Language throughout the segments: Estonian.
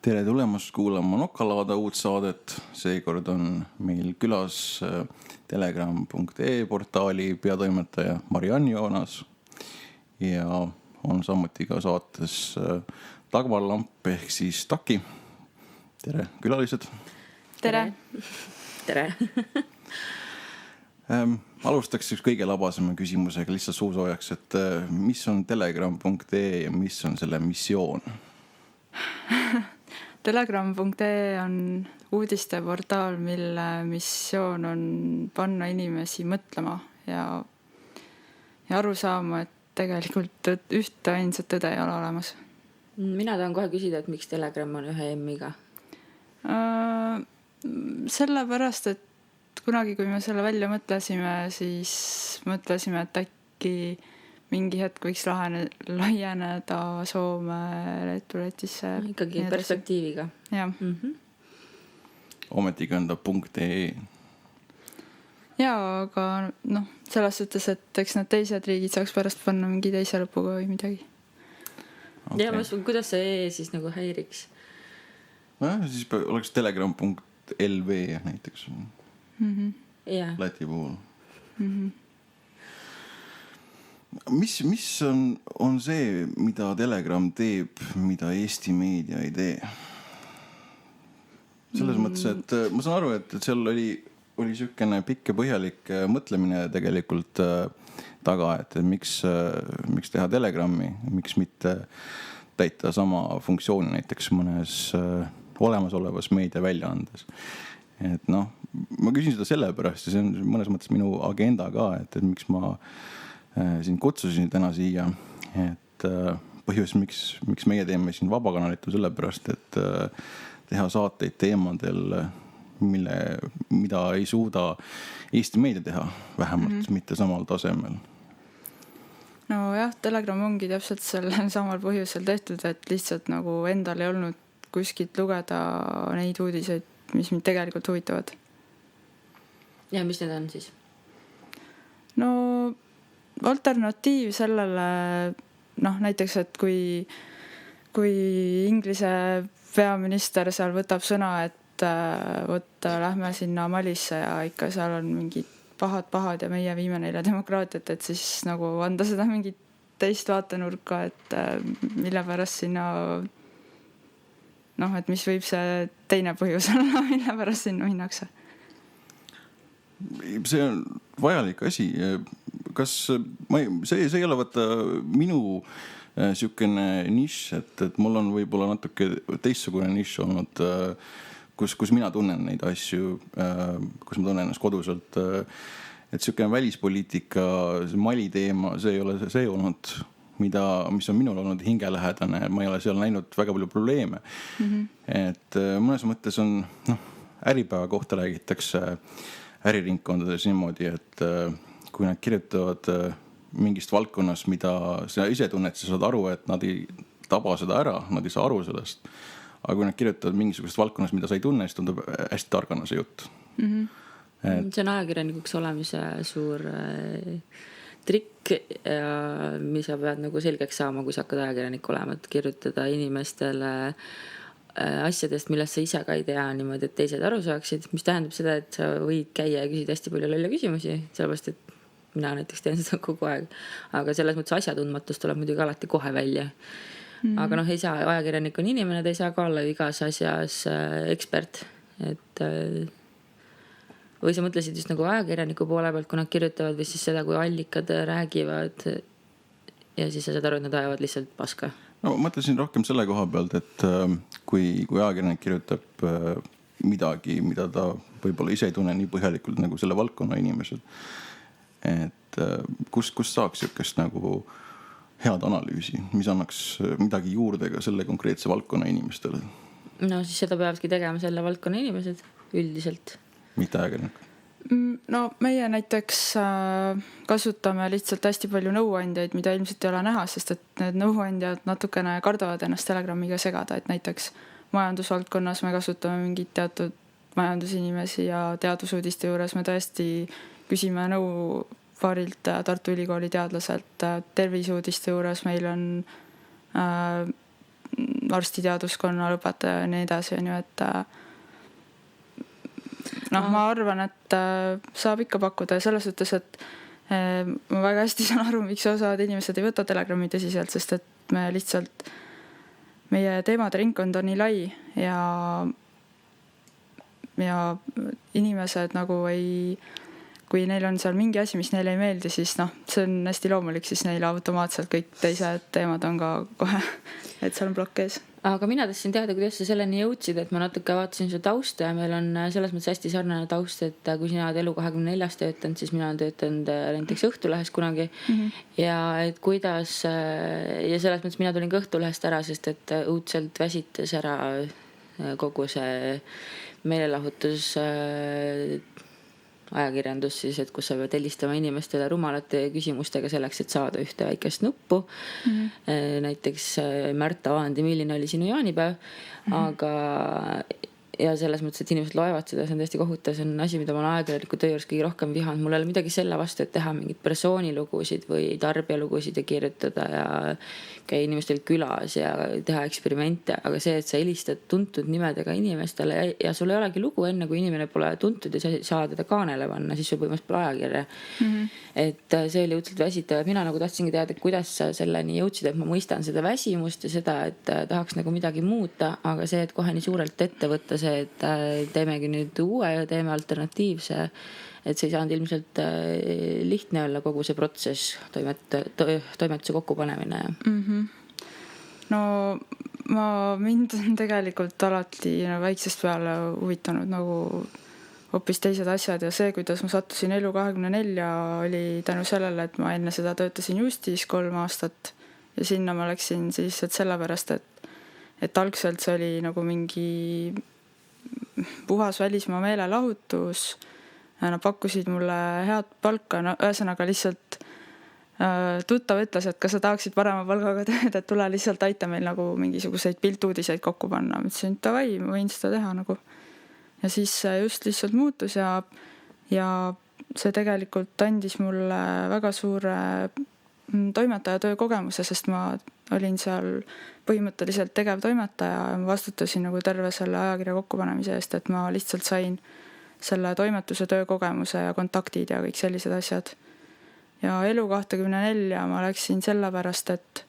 Tere tulemast kuulama Nokalaada uut saadet. Seekord on meil külas telegram.ee portaali peatoimetaja Mariann Joonas ja on samuti ka saates Dagmar Lamp ehk siis Taki. Tere külalised. Tere. Tere. Alustaks üks kõige labasema küsimusega lihtsalt suusoojaks, et mis on telegram.ee ja mis on selle missioon? Telegram.ee on uudisteportaal, mille missioon on panna inimesi mõtlema ja aru saama, et tegelikult ühte ainsat tõde ei ole olemas. Mina tahan kohe küsida, et miks Telegram on ühe M-iga? Sellepärast, et kunagi, kui me selle välja mõtlesime, siis mõtlesime, et äkki mingi hetk võiks laieneda Soome, Leetu-Lätisse. Ikkagi perspektiiviga. Jah. Ometigi on ta .ee. Jaa, aga selles suhtes, et eks need teised riigid saaks pärast panna mingi teise lõpuga või midagi. Okay. Ja kuidas see siis nagu häiriks? Siis oleks telegram.lv näiteks. Läti puhul. Mis on see, mida Telegram teeb, mida Eesti meedia ei tee? Selles mõttes, et ma saan aru, et seal oli selline pikk ja põhjalik mõtlemine tegelikult taga, et miks teha Telegrami, miks mitte täita sama funktsiooni näiteks mõnes olemasolevas meedia väljaandes. Et ma küsin seda sellepärast ja see on mõnes mõttes minu agenda ka, et miks ma siin kutsusin täna siia, et põhjus, miks meie teeme siin vabakanalit on sellepärast, et teha saateid teemadel, mida ei suuda Eesti meedia teha, vähemalt mitte samal tasemel. No jah, Telegram ongi täpselt sellel samal põhjusel tehtud, et lihtsalt nagu endal ei olnud kuskilt lugeda neid uudiseid, mis mind tegelikult huvitavad. Ja mis need on siis? Alternatiiv sellele, näiteks, et kui Inglise peaminister seal võtab sõna, et lähme sinna Malisse ja ikka seal on mingid pahad ja meie viime neile demokraatiat, et siis nagu anda seda mingit teist vaatenurka, et mille pärast sinna, et mis võib see teine põhjus olla, mille pärast sinna minnakse. See on vajalik asi. See ei ole võtta minu sükene nišš, et mul on võib-olla natuke teistsugune nišš olnud, kus mina tunnen neid asju, kus ma tunnen ennast koduselt, et sükene välispoliitika, see Mali teema, see ei ole see olnud, mis on minul olnud hingelähedane, ma ei ole seal näinud väga palju probleeme. Et mõnes mõttes on, äripäeva kohta räägitakse äriringkondades niimoodi, et kui nad kirjutavad mingist valdkonnast, mida sa ise tunned, sa saad aru, et nad ei taba seda ära, nad ei saa aru sellest. Aga kui nad kirjutavad mingisugust valdkonnast, mida sa ei tunne, siis tundub hästi targana see jutt. See on ajakirjanikuks olemise suur trikk, mis sa pead nagu selgeks saama, kui sa hakkad ajakirjanik olema, et kirjutada inimestele asjadest, millest sa ise ka ei tea niimoodi, et teised aru saaksid, mis tähendab seda, et sa võid käia ja küsida hästi palju lolle küsimusi, sellepärast, et mina näiteks teen seda kogu aeg. Aga selles mõttes asjatundmatus tuleb muidugi alati kohe välja. Aga ei saa, ajakirjanik on inimene, ta ei saa ka olla igas asjas ekspert. Et, või sa mõtlesid just nagu ajakirjaniku poole pealt, kui nad kirjutavad või siis seda, kui allikad räägivad ja siis sa saad aru, et nad ajavad lihtsalt paska. Mõtlesin rohkem selle koha pealt, et kui ajakirjanik kirjutab midagi, mida ta võib-olla ise ei tunne nii põhjalikult nagu selle valdkonna inimesed, et kus saaks jõukest nagu head analüüsi, mis annaks midagi juurde ka selle konkreetse valdkonna inimestele? Siis seda peavadki tegema selle valdkonna inimesed üldiselt. Mitte ajakirjanik? Meie näiteks kasutame lihtsalt hästi palju nõuandjaid, mida ilmselt ei ole näha, sest et need nõuandjad natukene kardavad ennast Telegramiga segada, et näiteks majandusvaldkonnas me kasutame mingid teatud majandusinimesi ja teadusuudiste juures me tõesti küsime nõu paarilt Tartu Ülikooli teadlaselt. Tervisuudiste juures meil on arstiteaduskonna lõpetaja ja nii edasi, on ju, et noh, ma arvan, et saab ikka pakkuda ja selles suhtes, et ma väga hästi saan aru, miks osad inimesed ei võta Telegrammi tõsiselt, sest et me lihtsalt, meie teemade ringkond on nii lai ja inimesed nagu kui neil on seal mingi asi, mis neile ei meeldi, siis noh, see on hästi loomulik, siis neile automaatselt kõik teised teemad on ka kohe, et seal on plokk ees. Aga mina tahtsin teada, kuidas sa selleni jõudsid, et ma natuke vaatasin su tausta ja meil on selles mõttes hästi sarnane taust, et kui sina oled Elu24 töötanud, siis mina olen töötanud näiteks Õhtulehes kunagi ja et kuidas, ja selles mõttes mina tulin ka Õhtulehest ära, sest et õudselt väsitas ära kogu see meelelahutus ajakirjandus siis, et kus sa pead helistama inimestele rumalate küsimustega selleks, et saada ühte väikest nuppu. Näiteks Märta Aandi, milline oli sinu jaanipäev, aga ja selles mõttes, et inimesed loevad seda, see on täiesti kohutav, see on asi, mida ma olen ajakirjaniku töö juures kõige rohkem vihanud. Mul ei ole midagi selle vastu, et teha mingid persoonilugusid või tarbijalugusid ja kirjutada ja käia inimestel külas ja teha eksperimente, aga see, et sa helistad tuntud nimedega inimestele ja sul ei olegi lugu enne, kui inimene pole tuntud ja sa ei saa teda kaanele panna, siis sul põhimõtteliselt pole ajakirja. Et see oli õudselt väsitav. Mina nagu tahtsingi teada, kuidas sa selleni jõudsid, et ma mõistan seda väsimust ja seda, et tahaks nagu midagi muuta, aga see, et kohe nii suurelt ette võtta see, et teemegi nüüd uue ja teeme alternatiivse, et see ei saanud ilmselt lihtne olla kogu see protsess, toimetuse kokkupanemine. No mind on tegelikult alati väiksest peale huvitanud nagu hoopis teised asjad ja see, kuidas ma sattusin Elu24 oli tänu sellele, et ma enne seda töötasin Justis 3 aastat ja sinna ma läksin siis, et sellepärast, et algselt see oli nagu mingi puhas välismaa meelelahutus. Nad pakkusid mulle head palka, no ühesõnaga lihtsalt tuttav ütles, et kas sa tahaksid parema palgaga tööd, et tule lihtsalt aita meil nagu mingisuguseid piltuudiseid kokku panna. Ma ütlesin, et davai, ma võin seda teha nagu. Ja siis just lihtsalt muutus ja see tegelikult andis mulle väga suure toimetaja töökogemuse, sest ma olin seal põhimõtteliselt tegevtoimetaja ja vastutasin nagu terve selle ajakirja kokkupanemise eest, et ma lihtsalt sain selle toimetuse töökogemuse ja kontaktid ja kõik sellised asjad. Ja Elu24 ma läksin sellepärast, et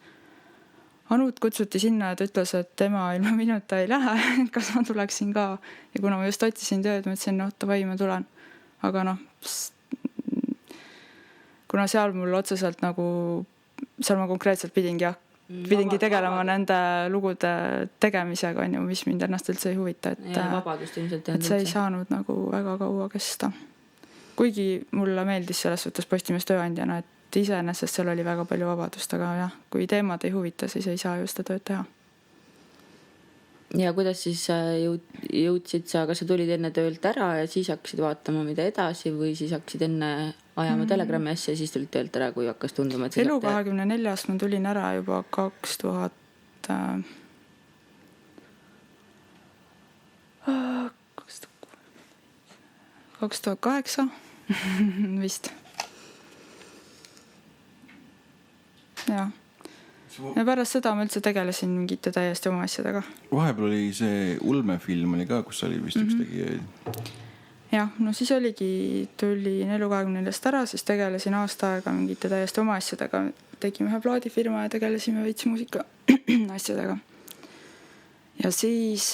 Anut kutsuti sinna, et ütles, et tema ilma minuta ei lähe, kas ma tuleksin ka. Ja kuna ma just otsisin tööd, ma ütlesin, davai, ma tulen. Aga kuna seal mul otseselt nagu, seal ma konkreetselt pidingi tegelema nende lugude tegemisega, on ju, mis mind ennast üldse ei huvita, et see ei saanud nagu väga kaua kesta. Kuigi mulle meeldis selles suhtes Postimees tööandjana, et iseenesest seal oli väga palju vabadust, aga jah, kui teemad ei huvita, siis ei saa ju seda tööd teha. Ja kuidas siis jõudsid sa, kas sa tulid enne töölt ära ja siis hakkasid vaatama, mida edasi või siis hakkasid enne ajama Telegrammi asja ja siis tulid töölt ära, kui hakkas tunduma, et Elu24 ma tulin ära juba 2008 vist. Ja pärast seda ma üldse tegelesin mingite täiesti oma asjadega. Vahepeal oli see ulmefilm oli ka, kus oli vist üks tegijaid. Jah, no siis tulin Elu24 ära, siis tegelesin aasta aega mingite täiesti oma asjadega. Tegime ühe plaadifirma ja tegelesime veits muusika asjadega. Ja siis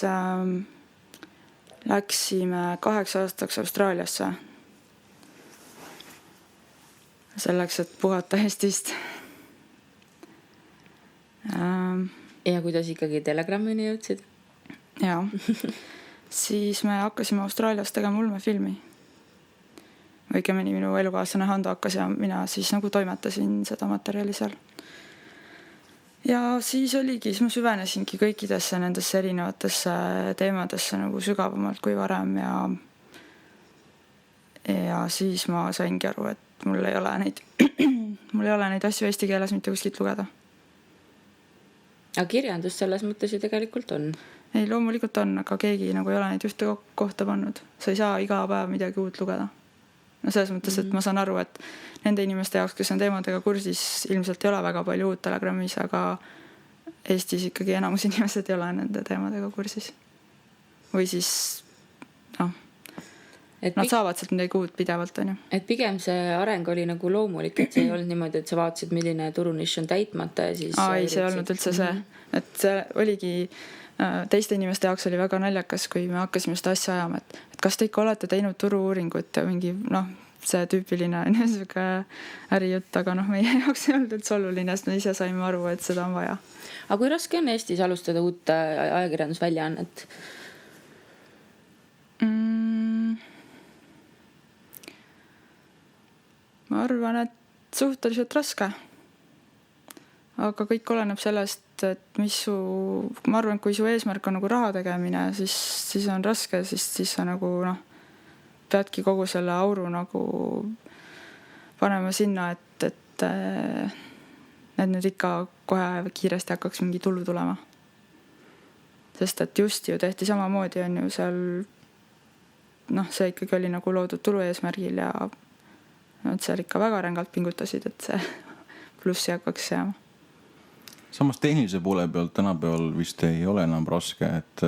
läksime 8 aastaks Austraaliasse. Selleks, et puhata Eestist. Ja kuidas ikkagi Telegrammini jõudsid? Jaa. Siis me hakkasime Austraalias tegema ulmefilmi. Õigemini minu elukaaslane Hando hakkas ja mina siis nagu toimetasin seda materjali seal. Ja siis oligi, siis ma süvenesingi kõikidesse nendesse erinevatesse teemadesse nagu sügavamalt kui varem ja siis ma saingi aru, et mul ei ole neid asju eesti keeles mitte kuskilt lugeda. Aga kirjandus selles mõttes ju tegelikult on. Ei, loomulikult on, aga keegi nagu ei ole neid ühte kohta pannud. Sa ei saa iga päev midagi uut lugeda. No selles mõttes, et ma saan aru, et nende inimeste jaoks, kes on teemadega kursis, ilmselt ei ole väga palju uut Telegrammis, aga Eestis ikkagi enamus inimesed ei ole nende teemadega kursis. Või siis nad saavad sealt midagi uut pidevalt, on ju. Et pigem see areng oli nagu loomulik, et see ei olnud niimoodi, et sa vaatasid, milline turunišš on täitmata ja siis... Ei, see ei olnud üldse see. Et see oligi, teiste inimeste jaoks oli väga naljakas, kui me hakkasime seda asja ajama, et kas te ikka olete teinud turu-uuringut ja mingi, see tüüpiline ärijutt, aga meie jaoks ei olnud üldse oluline, sest me ise saime aru, et seda on vaja. Aga kui raske on Eestis alustada uut ajakirjandusväljaannet? Ma arvan, et suhteliselt raske. Aga kõik oleneb sellest, et ma arvan, et kui su eesmärk on nagu raha tegemine, siis on raske, siis sa nagu peadki kogu selle auru nagu panema sinna, et nüüd ikka kohe kiiresti hakkaks mingi tulu tulema. Sest et just ju tehti samamoodi, on ju seal, see ikkagi oli nagu loodud tulu eesmärgil ja nad seal ikka väga rängalt pingutasid, et see plussi hakkaks jääma. Samas tehnilise poole pealt tänapäeval vist ei ole enam raske, et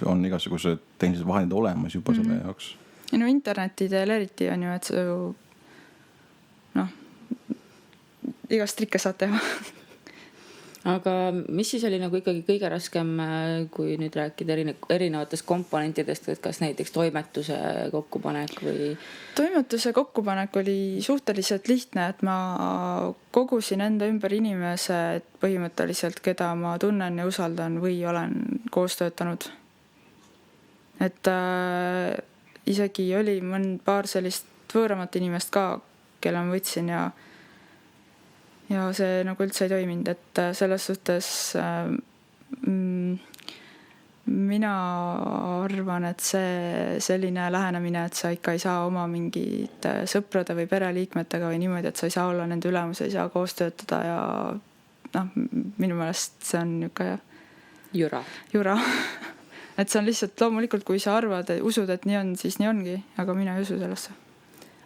on igasugused tehnilised vahendid olemas juba selle jaoks. Ja interneti teel eriti on ju, et sa ju igast trikke saad teha. Aga mis siis oli nagu ikkagi kõige raskem, kui nüüd rääkida erinevatest komponentidest, et kas näiteks toimetuse kokkupanek või? Toimetuse kokkupanek oli suhteliselt lihtne, et ma kogusin enda ümber inimesed põhimõtteliselt, keda ma tunnen ja usaldan või olen koos töötanud. Et isegi oli paar sellist võõramat inimest ka, kelle ma võtsin ja see nagu üldse ei toiminud, et selles suhtes mina arvan, et see selline lähenemine, et sa ikka ei saa oma mingid sõprade või pereliikmetega või niimoodi, et sa ei saa olla nende ülemus, ei saa koos töötada ja minu meelest see on niuke jura. Et see on lihtsalt loomulikult, kui sa arvad, usud, et nii on, siis nii ongi, aga mina ei usu sellesse.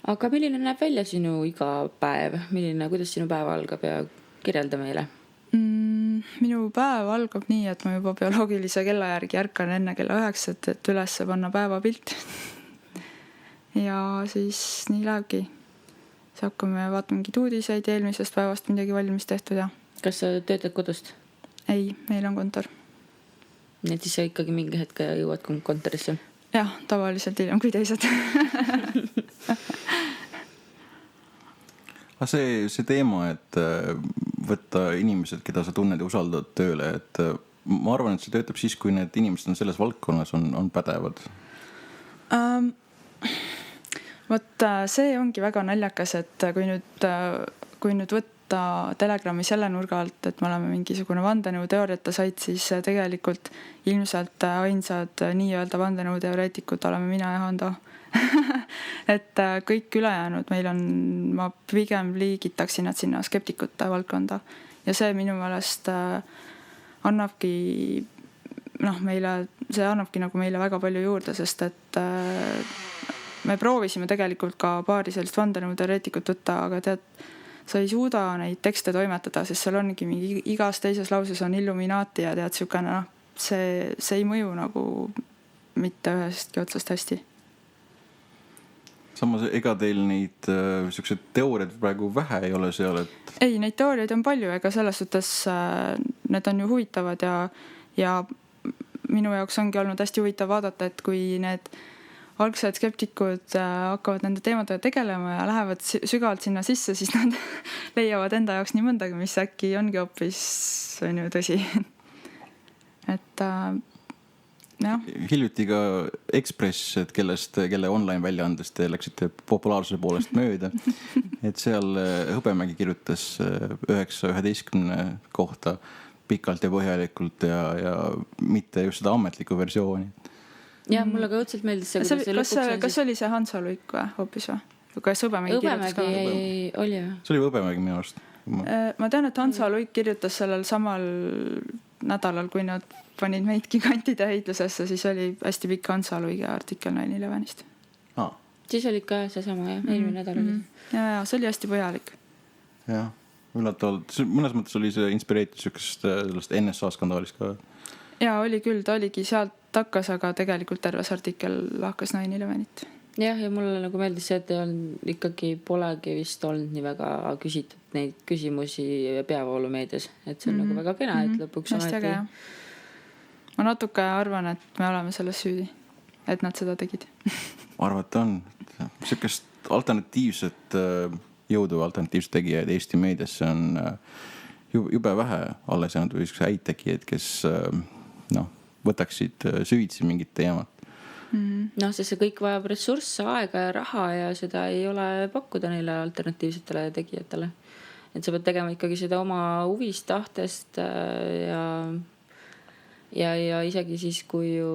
Aga milline näeb välja sinu iga päev? Kuidas sinu päev algab ja kirjelda meile? Minu päev algab nii, et ma juba bioloogilise kella järgi ärkan enne kella 9, et üles panna päevapilt. Ja siis nii lähebki. Siis hakkame vaatama mingid uudiseid ja eelmisest päevast midagi valmis tehtud. Ja. Kas sa töötad kodust? Ei, meil on kontor. Nii et siis sa ikkagi mingi hetk jõuad kontorisse? Jah, tavaliselt hiljem kui teised. See teema, et võtta inimesed, keda sa tunned ja usaldad tööle, et ma arvan, et see töötab siis, kui need inimesed on selles valdkonnas on pädevad. See ongi väga naljakas, et kui nüüd võtta Telegrami selle nurga alt, et me oleme mingisugune vandenõuteooriate sait, siis tegelikult ilmselt ainsad nii-öelda vandenõuteoreetikud oleme mina ja Hando. Et kõik ülejäänud ma pigem liigitaksin nad sinna skeptikute valdkonda ja see minu meelest annabki meile väga palju juurde, sest et me proovisime tegelikult ka paari sellist vandenõuteoreetikut võtta, aga tead, sa ei suuda neid tekste toimetada, sest seal ongi mingi igas teises lauses on Illuminaati ja tead siukene, see ei mõju nagu mitte ühestki otsast hästi. Samas ega teil neid sellised teooriad praegu vähe ei ole seal, et... Ei, neid teooriaid on palju, ega selles suhtes need on ju huvitavad ja minu jaoks ongi olnud hästi huvitav vaadata, et kui need algsed skeptikud hakkavad nende teemadega tegelema ja lähevad sügavalt sinna sisse, siis nad leiavad enda jaoks nii mõndagi, mis äkki ongi hoopis on ju tõsi. Et jah. Hiljuti ka Ekspress, et kelle online väljaandest te läksite populaarsuse poolest mööda, et seal Hõbemägi kirjutas 9-11 kohta pikalt ja põhjalikult ja mitte just seda ametlikku versiooni. Ja mulle ka õudselt meeldis see. Kas oli see Hansaluik või hoopis või? Kas Hõbemägi kirjutas ka? Oli ju. See oli Hõbemägi minu arust. Ma tean, et Hansaluik kirjutas sellel samal nädalal, kui nad panid meid gigantide heitlusesse, siis oli hästi pikk Hansaluigi artikkel 9/11. Siis oli ka see sama, jah, eelmine nädal oli. Ja see oli hästi põhjalik. Jah. üllatavalt, mõnes mõttes oli see inspireeritud sellest NSA skandaalist ka. Ja oli küll, ta oligi sealt takkas, aga tegelikult terves artikkel lahkas 9/11. Jah, ja mulle nagu meeldis see, et ikkagi polegi vist olnud nii väga küsitud neid küsimusi peavoolumeedias, et see on nagu väga kena, et lõpuks ometi. Ma natuke arvan, et me oleme selles süüdi, et nad seda tegid. Arvata on, sellist alternatiivset jõudu või alternatiivset tegijaid Eesti meediasse on jube vähe alles jäänud või häid tegijaid, kes võtaksid süvitsi mingit teemat. Sest see kõik vajab ressursse, aega ja raha ja seda ei ole pakkuda neile alternatiivsetele tegijatele. Et sa pead tegema ikkagi seda oma huvist, tahtest ja isegi siis, kui ju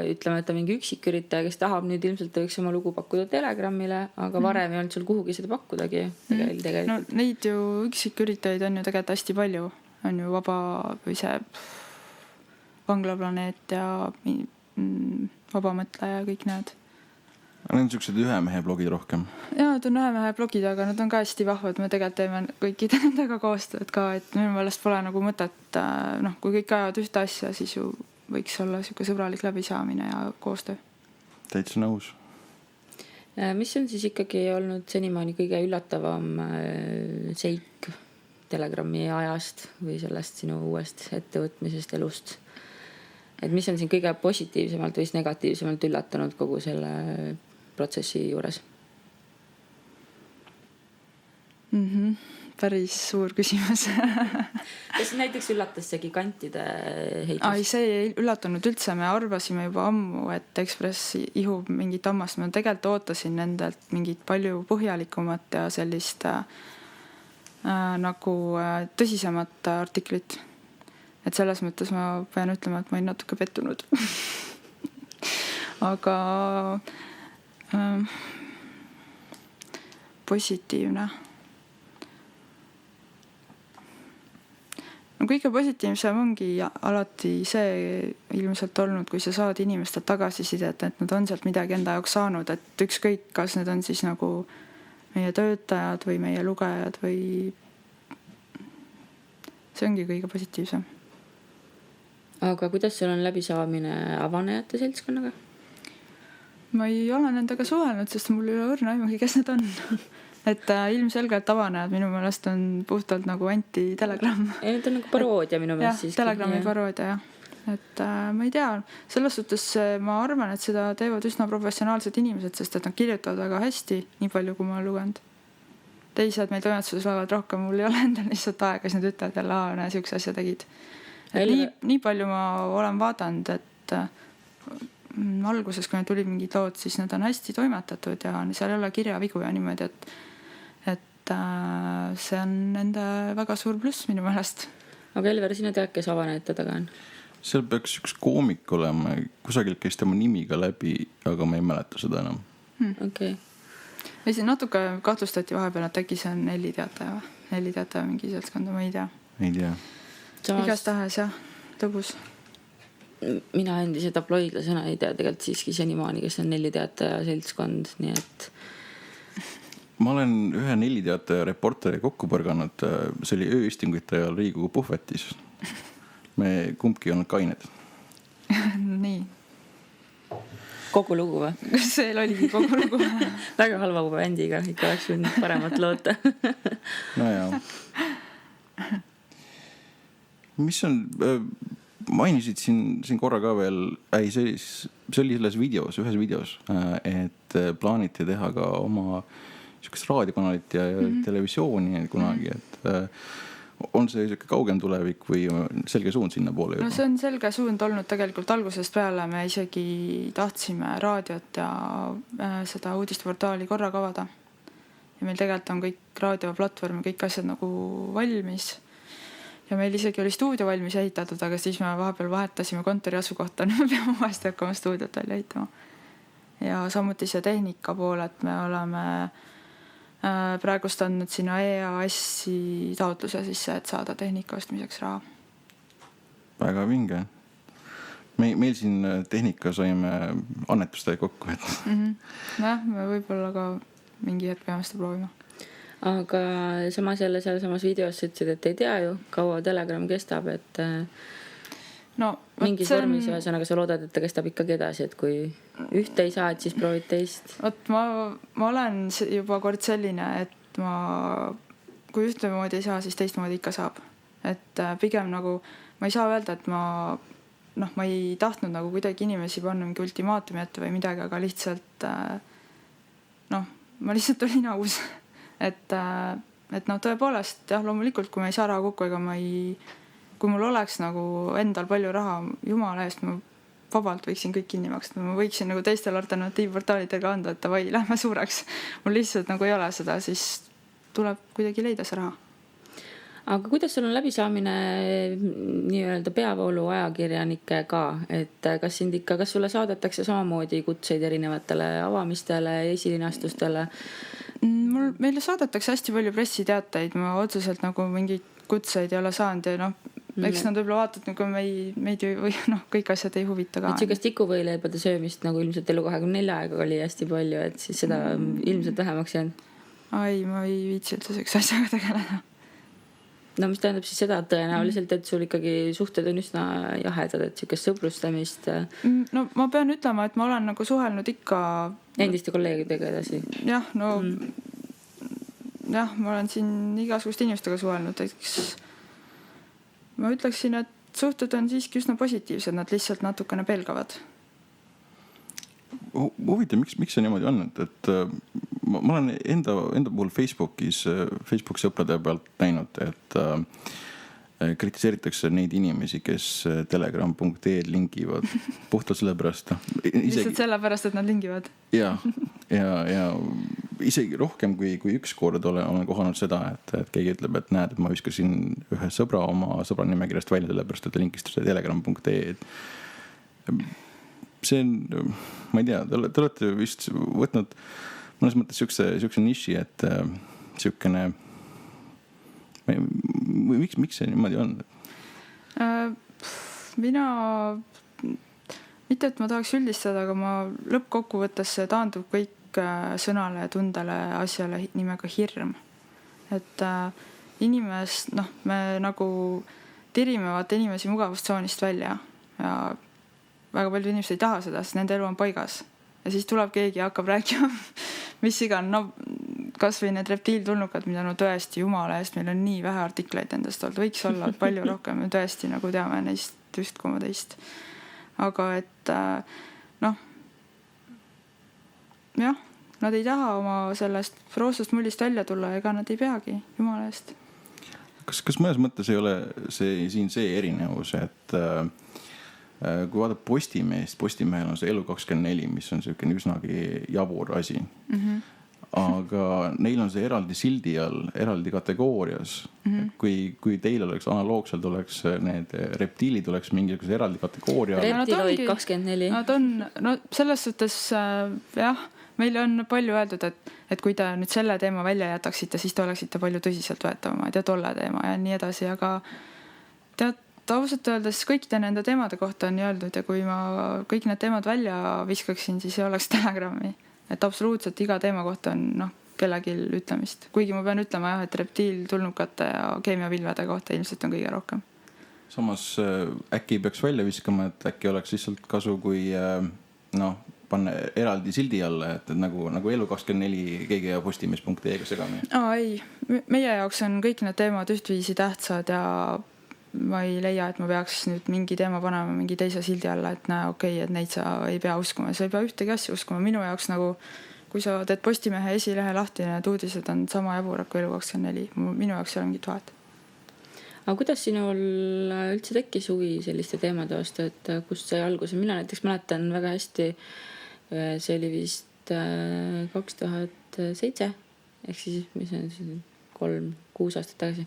ütleme, et on mingi üksiküritaja, kes tahab nüüd ilmselt võiks oma lugu pakkuda Telegramile, aga varem ei olnud sul kuhugi seda pakkudagi. Tegelikult. No neid ju üksiküritajaid on ju tegelikult hästi palju. On ju vaba või see Vanglaplaneet ja Vabamõtleja ja kõik need. Need on niisugused ühe mehe blogid rohkem. Jaa, need on ühe mehe blogid, aga nad on ka hästi vahvad. Me tegelikult teeme kõikide nendega koostööd ka, et minu meelest pole nagu mõtet, kui kõik ajavad ühte asja, siis ju võiks olla niisugune sõbralik läbisaamine ja koostöö. Täitsa nõus. Mis on siis ikkagi olnud senimaani kõige üllatavam seik Telegrami ajast või sellest sinu uuest ettevõtmisest elust? Et mis on siin kõige positiivsemalt või negatiivsemalt üllatanud kogu selle protsessi juures? Päris suur küsimus. Kas näiteks üllatas see gigantide heitlus? See ei üllatanud üldse. Me arvasime juba ammu, et Ekspress ihub mingit ammast. Ma tegelikult ootasin nendelt mingit palju põhjalikumat ja sellist nagu tõsisemat artiklit. Et selles mõttes ma pean ütlema, et ma olin natuke pettunud. Aga positiivne. No kõige positiivsem ongi alati see ilmselt olnud, kui sa saad inimestelt tagasisidet, et nad on sealt midagi enda jaoks saanud, et ükskõik, kas need on siis nagu meie töötajad või meie lugejad või see ongi kõige positiivsem. Aga kuidas sul on läbisaamine avanejate seltskonnaga? Ma ei ole nendega suhelnud, sest mul ei ole õrna aimugi, kes need on. Et ilmselgelt avanejad minu meelest on puhtalt nagu anti-Telegram. Need on nagu paroodia minu meelest siiski. Telegrami paroodia, jah. Et ma ei tea, selles suhtes ma arvan, et seda teevad üsna professionaalsed inimesed, sest et nad kirjutavad väga hästi, nii palju kui ma olen lugenud. Teised meil toimetuses loevad rohkem, mul ei ole endal lihtsalt aega, siis nad ütlevad jälle, näe, siukse asja tegid. Nii palju ma olen vaadanud, et alguses, kui need tulid mingid lood, siis need on hästi toimetatud ja seal ei ole kirjavigu ja niimoodi, et see on nende väga suur pluss minu meelest. Aga Elver, sina tead, kes avanejate taga on? Seal peaks üks koomik olema, kusagilt käis tema nimiga läbi, aga ma ei mäleta seda enam. Okay. Ja siis natuke kahtlustati vahepeal, et äkki see on Nelli teataja mingi seltskonda, ma ei tea. Ei tea. Igas tahes, jah, tõbus. Mina endise tabloidlasena ei tea tegelikult siiski senimaani, kes on Nelli teataja seltskond, nii et... Ma olen ühe Nelli teataja reporteri kokku põrganud, see oli ööistinguite ajal Riigikogu puhvetis. Me kumbki ei olnud kained. Nii. Kogu lugu või? Kas see oligi kogu lugu? Väga halva bändiga, ikka oleks võinud paremat loota. No jaa. Mis on, mainisid siin korra ka veel, see oli selles videos, ühes videos, et plaaniti teha ka oma niisugust raadiokanalit ja televisiooni kunagi, et on see kaugem tulevik või selge suund sinna poole juba? No see on selge suund olnud tegelikult algusest peale. Me isegi tahtsime raadiot ja seda uudisteportaali korraga avada. Ja meil tegelikult on kõik raadioplatvorm ja kõik asjad nagu valmis. Ja meil isegi oli stuudio valmis ehitatud, aga siis me vahepeal vahetasime kontori asukohta, me peame vahest hakkama stuudiot välja ehitama. Ja samuti see tehnika pool, et me oleme praegust andnud sinna EAS-i taotluse sisse, et saada tehnika ostmiseks raha. Väga vinge. Meil siin tehnika saime annetustega kokku. Jah, me võib-olla ka mingi hetk peame seda proovima. aga samas jälle sealsamas videos ütlesid, et ei tea ju, kaua Telegram kestab, et no mingis vormis ühesõnaga sa loodad, et ta kestab ikkagi edasi, et kui ühte ei saa, et siis proovid teist. Vot ma olen juba kord selline, et kui ühtemoodi ei saa, siis teistmoodi ikka saab. Et pigem nagu ma ei saa öelda, et ma ei tahtnud nagu kuidagi inimesi panna mingi ultimaatumi ette või midagi, aga lihtsalt ma lihtsalt olin aus. Et tõepoolest, jah, loomulikult, kui ma ei saa raha kokku, kui mul oleks nagu endal palju raha, jumala eest, ma vabalt võiksin kõik kinni maksta. Ma võiksin nagu teistel alternatiivportaalidega anda, et davai, lähme suureks. Mul lihtsalt nagu ei ole seda, siis tuleb kuidagi leida see raha. Aga kuidas sul on läbisaamine nii-öelda peavoolu ajakirjanikega, et kas sulle saadetakse samamoodi kutseid erinevatele avamistele ja esilinastustele? Meile saadetakse hästi palju pressiteateid, ma otseselt nagu mingeid kutseid ei ole saanud ja eks nad võib-olla vaatad nagu meid või kõik asjad ei huvita ka. Et sükest tikuvõileibade söömist nagu ilmselt Elu24 aega oli hästi palju, et siis seda ilmselt vähemaks jäänud? Ai, ma ei viitsi üldse üks asjaga tegeleda. No mis tähendab siis seda, et tõenäoliselt, et sul ikkagi suhted on üsna jahedad, et sükest sõbrustamist. No ma pean ütlema, et ma olen nagu suhelnud ikka endiste kolleegidega edasi. Jah, jah, ma olen siin igasuguste inimestega suhelnud, eks ma ütleksin, et suhted on siiski üsna positiivsed, nad lihtsalt natukene pelgavad. Huvitav, miks see niimoodi on, et ma olen enda puhul Facebook sõprade pealt näinud, et kritiseeritakse neid inimesi, kes telegram.ee lingivad puhtalt sellepärast. Lihtsalt sellepärast, et nad lingivad. Ja isegi rohkem kui üks kord olen kohanud seda, et keegi ütleb, et näed, et ma viskasin ühe sõbra oma sõbra nimekirjast välja sellepärast, et ta linkis telegram.ee. See on, ma ei tea, te olete vist võtnud mõnes mõttes siukse niši, et siukene, miks see niimoodi on? Mina, mitte et ma tahaks üldistada, aga ma lõppkokkuvõttes taandub kõik sõnale, tundele, asjale nimega hirm. Et inimest, me nagu tirime vaata inimesi mugavustsoonist välja ja väga palju inimesed ei taha seda, sest nende elu on paigas. Ja siis tuleb keegi ja hakkab rääkima, mis igan, kas või need reptiiltulnukad, mida tõesti jumala eest, meil on nii vähe artikleid endast olnud, võiks olla palju rohkem ja tõesti nagu teame neist just kui teist. Aga et jah, nad ei taha oma sellest roostast mullist välja tulla, ega nad ei peagi, jumala eest. Kas mõnes mõttes ei ole see erinevus, et kui vaadab Postimehel on see Elu24, mis on selline üsnagi jabur asi. Aga neil on see eraldi sildi all, eraldi kategoorias. Kui teil oleks analoogselt, oleks need reptiilid oleks mingisuguse eraldi kategooria. Reptiloid 24. Nad on, selles suhtes jah, meile on palju öeldud, et kui te nüüd selle teema välja jätaksite, siis te oleksite palju tõsiselt võetavamad ja tolle teema ja nii edasi, aga ausalt öeldes kõikide nende teemade kohta on öeldud ja kui ma kõik need teemad välja viskaksin, siis ei oleks Telegrami. Et absoluutselt iga teema kohta on kellelgi ütlemist. Kuigi ma pean ütlema jah, et reptiiltulnukate ja keemiapilvede kohta ilmselt on kõige rohkem. Samas äkki peaks välja viskama, et äkki oleks lihtsalt kasu, kui panna eraldi sildi alla, et nagu Elu24 keegi ja Postimees.ee-ga segami. Ei, meie jaoks on kõik need teemad ühtviisi tähtsad ja ma ei leia, et ma peaks nüüd mingi teema panema mingi teise sildi alla, et näe, okei, et neid sa ei pea uskuma. Sa ei pea ühtegi asja uskuma. Minu jaoks nagu, kui sa teed Postimehe esilehe lahti, need uudised on sama jaburad kui Elu24. Minu jaoks ei ole mingit vahet. Aga kuidas sinul üldse tekkis huvi selliste teemade vastu, et kust sai alguse? Mina näiteks mäletan väga hästi, see oli vist 2007, ehk siis mis on 3-6 aastat tagasi,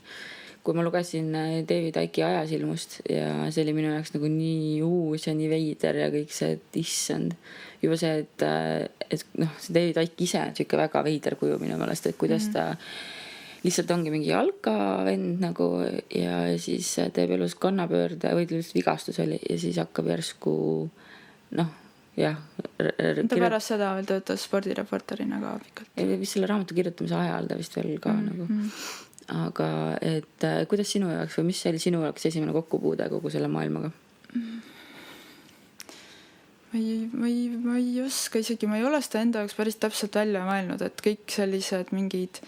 kui ma lugesin David Icke'i Ajasilmust ja see oli minu jaoks nagu nii uus ja nii veider ja kõik see, et issand. Juba see, et see David Icke ise on siuke väga veider kuju minu meelest, et kuidas ta lihtsalt ongi mingi jalkavend nagu ja siis teeb elus kannapöörde või lihtsalt vigastus oli ja siis hakkab järsku jah. Ta pärast seda veel töötas spordireporterina ka pikalt. Vist selle raamatu kirjutamise ajal ta vist veel ka nagu. Aga et kuidas sinu jaoks või mis oli sinu jaoks esimene kokkupuude kogu selle maailmaga? Ma ei oska isegi, ma ei ole seda enda jaoks päris täpselt välja mõelnud, et kõik sellised mingid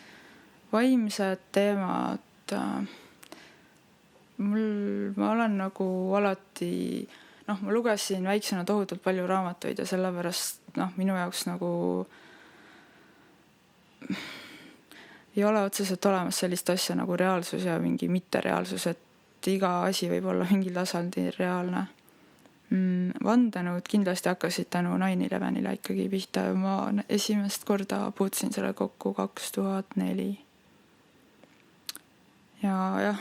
vaimsed teemad, ma olen nagu alati, ma lugesin väiksena tohutult palju raamatuid ja sellepärast minu jaoks nagu ei ole otseselt olemas sellist asja nagu reaalsus ja mingi mittereaalsus, et iga asi võib olla mingil tasandil reaalne. Vandenõud kindlasti hakkasid tänu 9/11-ile ikkagi pihta ja ma esimest korda puutusin selle kokku 2004. Ja jah,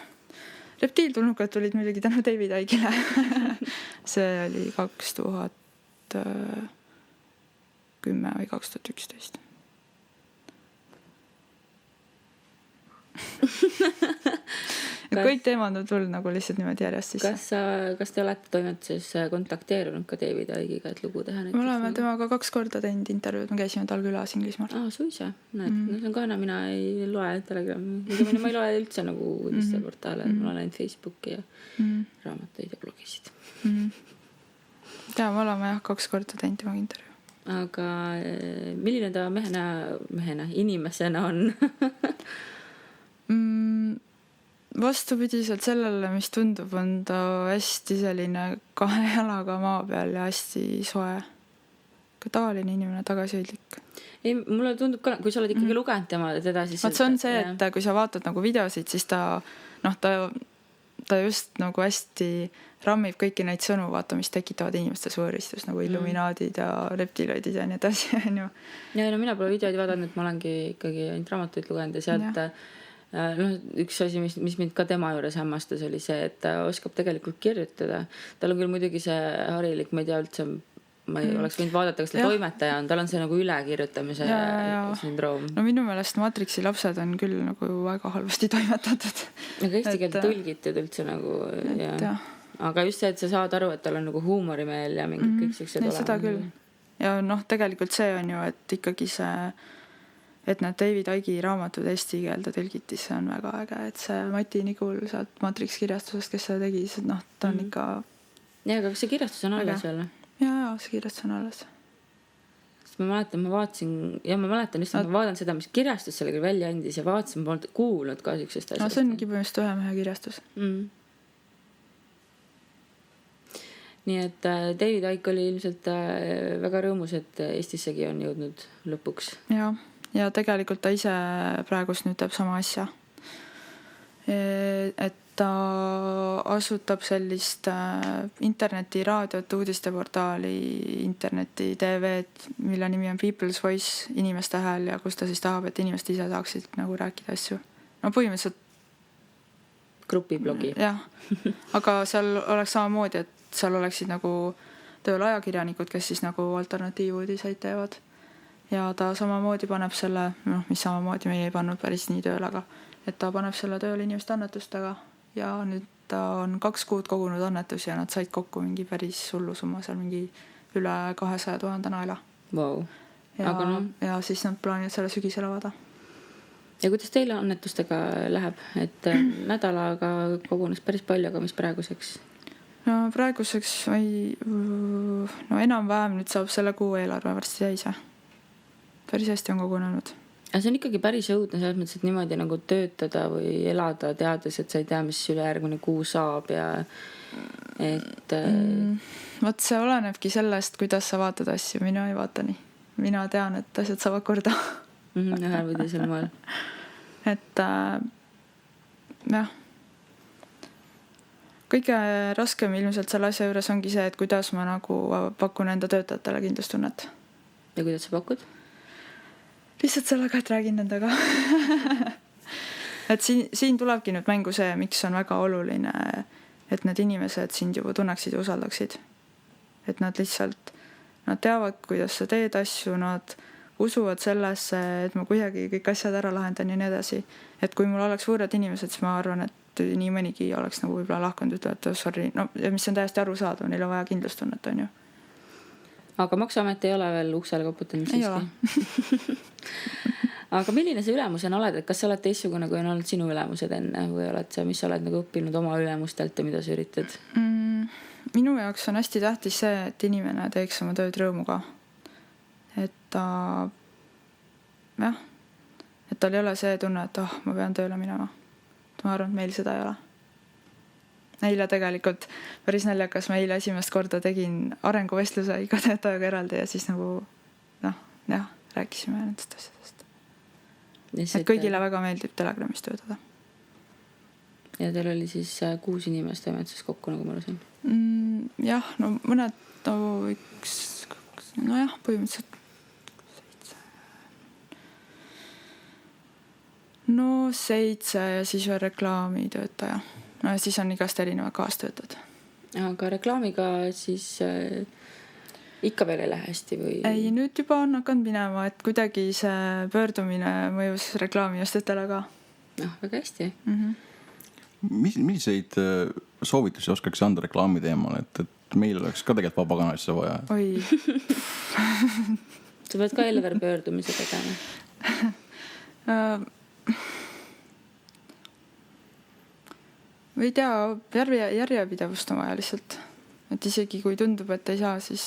reptiiltulnukad tulid muidugi tänu David Icke'ile. See oli 2010 või 2011. Kõik teemad on tulnud nagu lihtsalt niimoodi järjest sisse. Kas te olete toimetuses kontakteerunud ka David Icke'iga, et lugu teha? Me oleme temaga 2 korda teinud intervjuud, me käisime tal külas Inglismaal. Suisa. See on ka mina ei loe Telegrami. Ma ei loe üldse nagu uudistele, ma olen Facebooki ja raamatuid ja blogisid. Ja me oleme 2 korda teinud temaga intervjuu. Aga milline ta mehena, inimesena on? Vastupidiselt sellele, mis tundub, on ta hästi selline 2 jalaga maa peal ja hästi soe. Ka tavaline inimene, tagasihoidlik. Ei, mulle tundub ka, kui sa oled ikkagi lugenud teda, siis... See on see, et kui sa vaatad nagu videosid, siis ta just nagu hästi rammib kõiki neid sõnu, vaata, mis tekitavad inimestes võõristust, nagu illuminaadid ja reptiloidid ja nii edasi. Ja mina pole videoid vaadanud, ma olengi ikkagi ainult raamatuid lugenud ja sealt... üks asi, mis mind ka tema juures hämmastas, oli see, et ta oskab tegelikult kirjutada. Tal on küll muidugi see harilik, ma ei tea üldse, ma ei oleks võinud vaadata, kas ta toimetaja on, tal on see nagu ülekirjutamise sündroom. No minu meelest Matrixi lapsed on küll nagu väga halvasti toimetatud. Aga eesti keelde tõlgitud üldse nagu, aga just see, et sa saad aru, et tal on nagu huumorimeel ja mingid kõik siuksed olema. Seda küll. Ja tegelikult see on ju, et ikkagi see et need David Icke'i raamatud eesti keelde tõlgiti, see on väga äge, et see Mati Nigul sealt Matrix kirjastusest, kes seda tegi, ta on ikka... Ja, aga kas see kirjastus on alles veel? Ja, see kirjastus on alles. Ma mäletan just, ma vaatan seda, mis kirjastus sellega välja andis ja vaatasin, ma polnud kuulnud ka siuksest asjast. See ongi põhimõtteliselt ühe mehe kirjastus. Nii et David Icke oli ilmselt väga rõõmus, et Eestissegi on jõudnud lõpuks. Ja tegelikult ta ise praegust nüüd teeb sama asja. Et ta asutab sellist internetiraadiot, uudisteportaali, interneti TV-d, mille nimi on People's Voice, inimeste hääl ja kus ta siis tahab, et inimesed ise saaksid nagu rääkida asju. No põhimõtteliselt grupiblogi. Jah, aga seal oleks samamoodi, et seal oleksid nagu tööl ajakirjanikud, kes siis nagu alternatiivuudiseid teevad. Ja ta samamoodi paneb selle, mis samamoodi meie ei pannud päris nii tööl, aga et ta paneb selle tööl inimeste annetustega ja nüüd ta on 2 kuud kogunud annetusi ja nad said kokku mingi päris hullu summa, seal mingi üle 200 000 naela. Wow. Ja siis nad plaanivad selle sügisel avada. Ja kuidas teile annetustega läheb? Et nädalaga kogunes päris palju, aga mis praeguseks? No praeguseks enam-vähem nüüd saab selle kuu eelarve varsti täis. Päris hästi on kogunenud. See on ikkagi päris õudne selles mõttes, et niimoodi nagu töötada või elada teades, et sa ei tea, mis üle järgmine kuu saab ja et... Võt see olenebki sellest, kuidas sa vaatad asju. Mina ei vaata nii. Mina tean, et asjad saavad korda. Ühel või teisel moel. Et jah. Kõige raskem ilmselt selle asja juures ongi see, et kuidas ma nagu pakun enda töötajatele kindlustunnet. Ja kuidas sa pakud? Lihtsalt sellega, et räägin nendega. Et siin tulebki nüüd mängu see, miks on väga oluline, et need inimesed sind juba tunneksid ja usaldaksid. Et nad lihtsalt, nad teavad, kuidas sa teed asju, nad usuvad sellesse, et ma kuidagi kõik asjad ära lahendan ja nii edasi. Et kui mul oleks võõrad inimesed, siis ma arvan, et nii mõnigi oleks nagu võib-olla lahkunud, ütleb, et sorry, ja mis on täiesti aru saada, neil on vaja kindlustunnet, on ju. aga Maksuamet ei ole veel uksele koputanud Ei siiski? Aga milline see ülemusena oled, et kas sa oled teistsugune, kui on olnud sinu ülemused enne või oled sa, mis sa oled nagu õppinud oma ülemustelt ja mida sa üritad? Minu jaoks on hästi tähtis see, et inimene teeks oma tööd rõõmuga. Et ta, jah, et tal ei ole see tunne, et ma pean tööle minema. Ma arvan, et meil seda ei ole. Eile tegelikult päris naljakas, ma eile esimest korda tegin arenguvestluse iga töötajaga eraldi ja siis nagu, rääkisime nendest asjadest. Et kõigile väga meeldib Telegramis töötada. Ja teil oli siis 6 inimest toimetuses kokku, nagu ma aru sain? Jah, no mõned, põhimõtteliselt 7 ja siis veel reklaamitöötaja. No siis on igast erinevad kaastöötad. Aga reklaamiga siis ikka veel ei lähe hästi või? Ei, nüüd juba on hakanud minema, et kuidagi see pöördumine mõjus reklaamiostjatele ka. Väga hästi. Milliseid soovitusi oskaks anda reklaami teemal, et meil oleks ka tegelikult vabakanalisse vaja? Oi. Sa pead ka Elver pöördumise tegema. Või ei tea, järjepidevust on vaja lihtsalt. Et isegi kui tundub, et ei saa, siis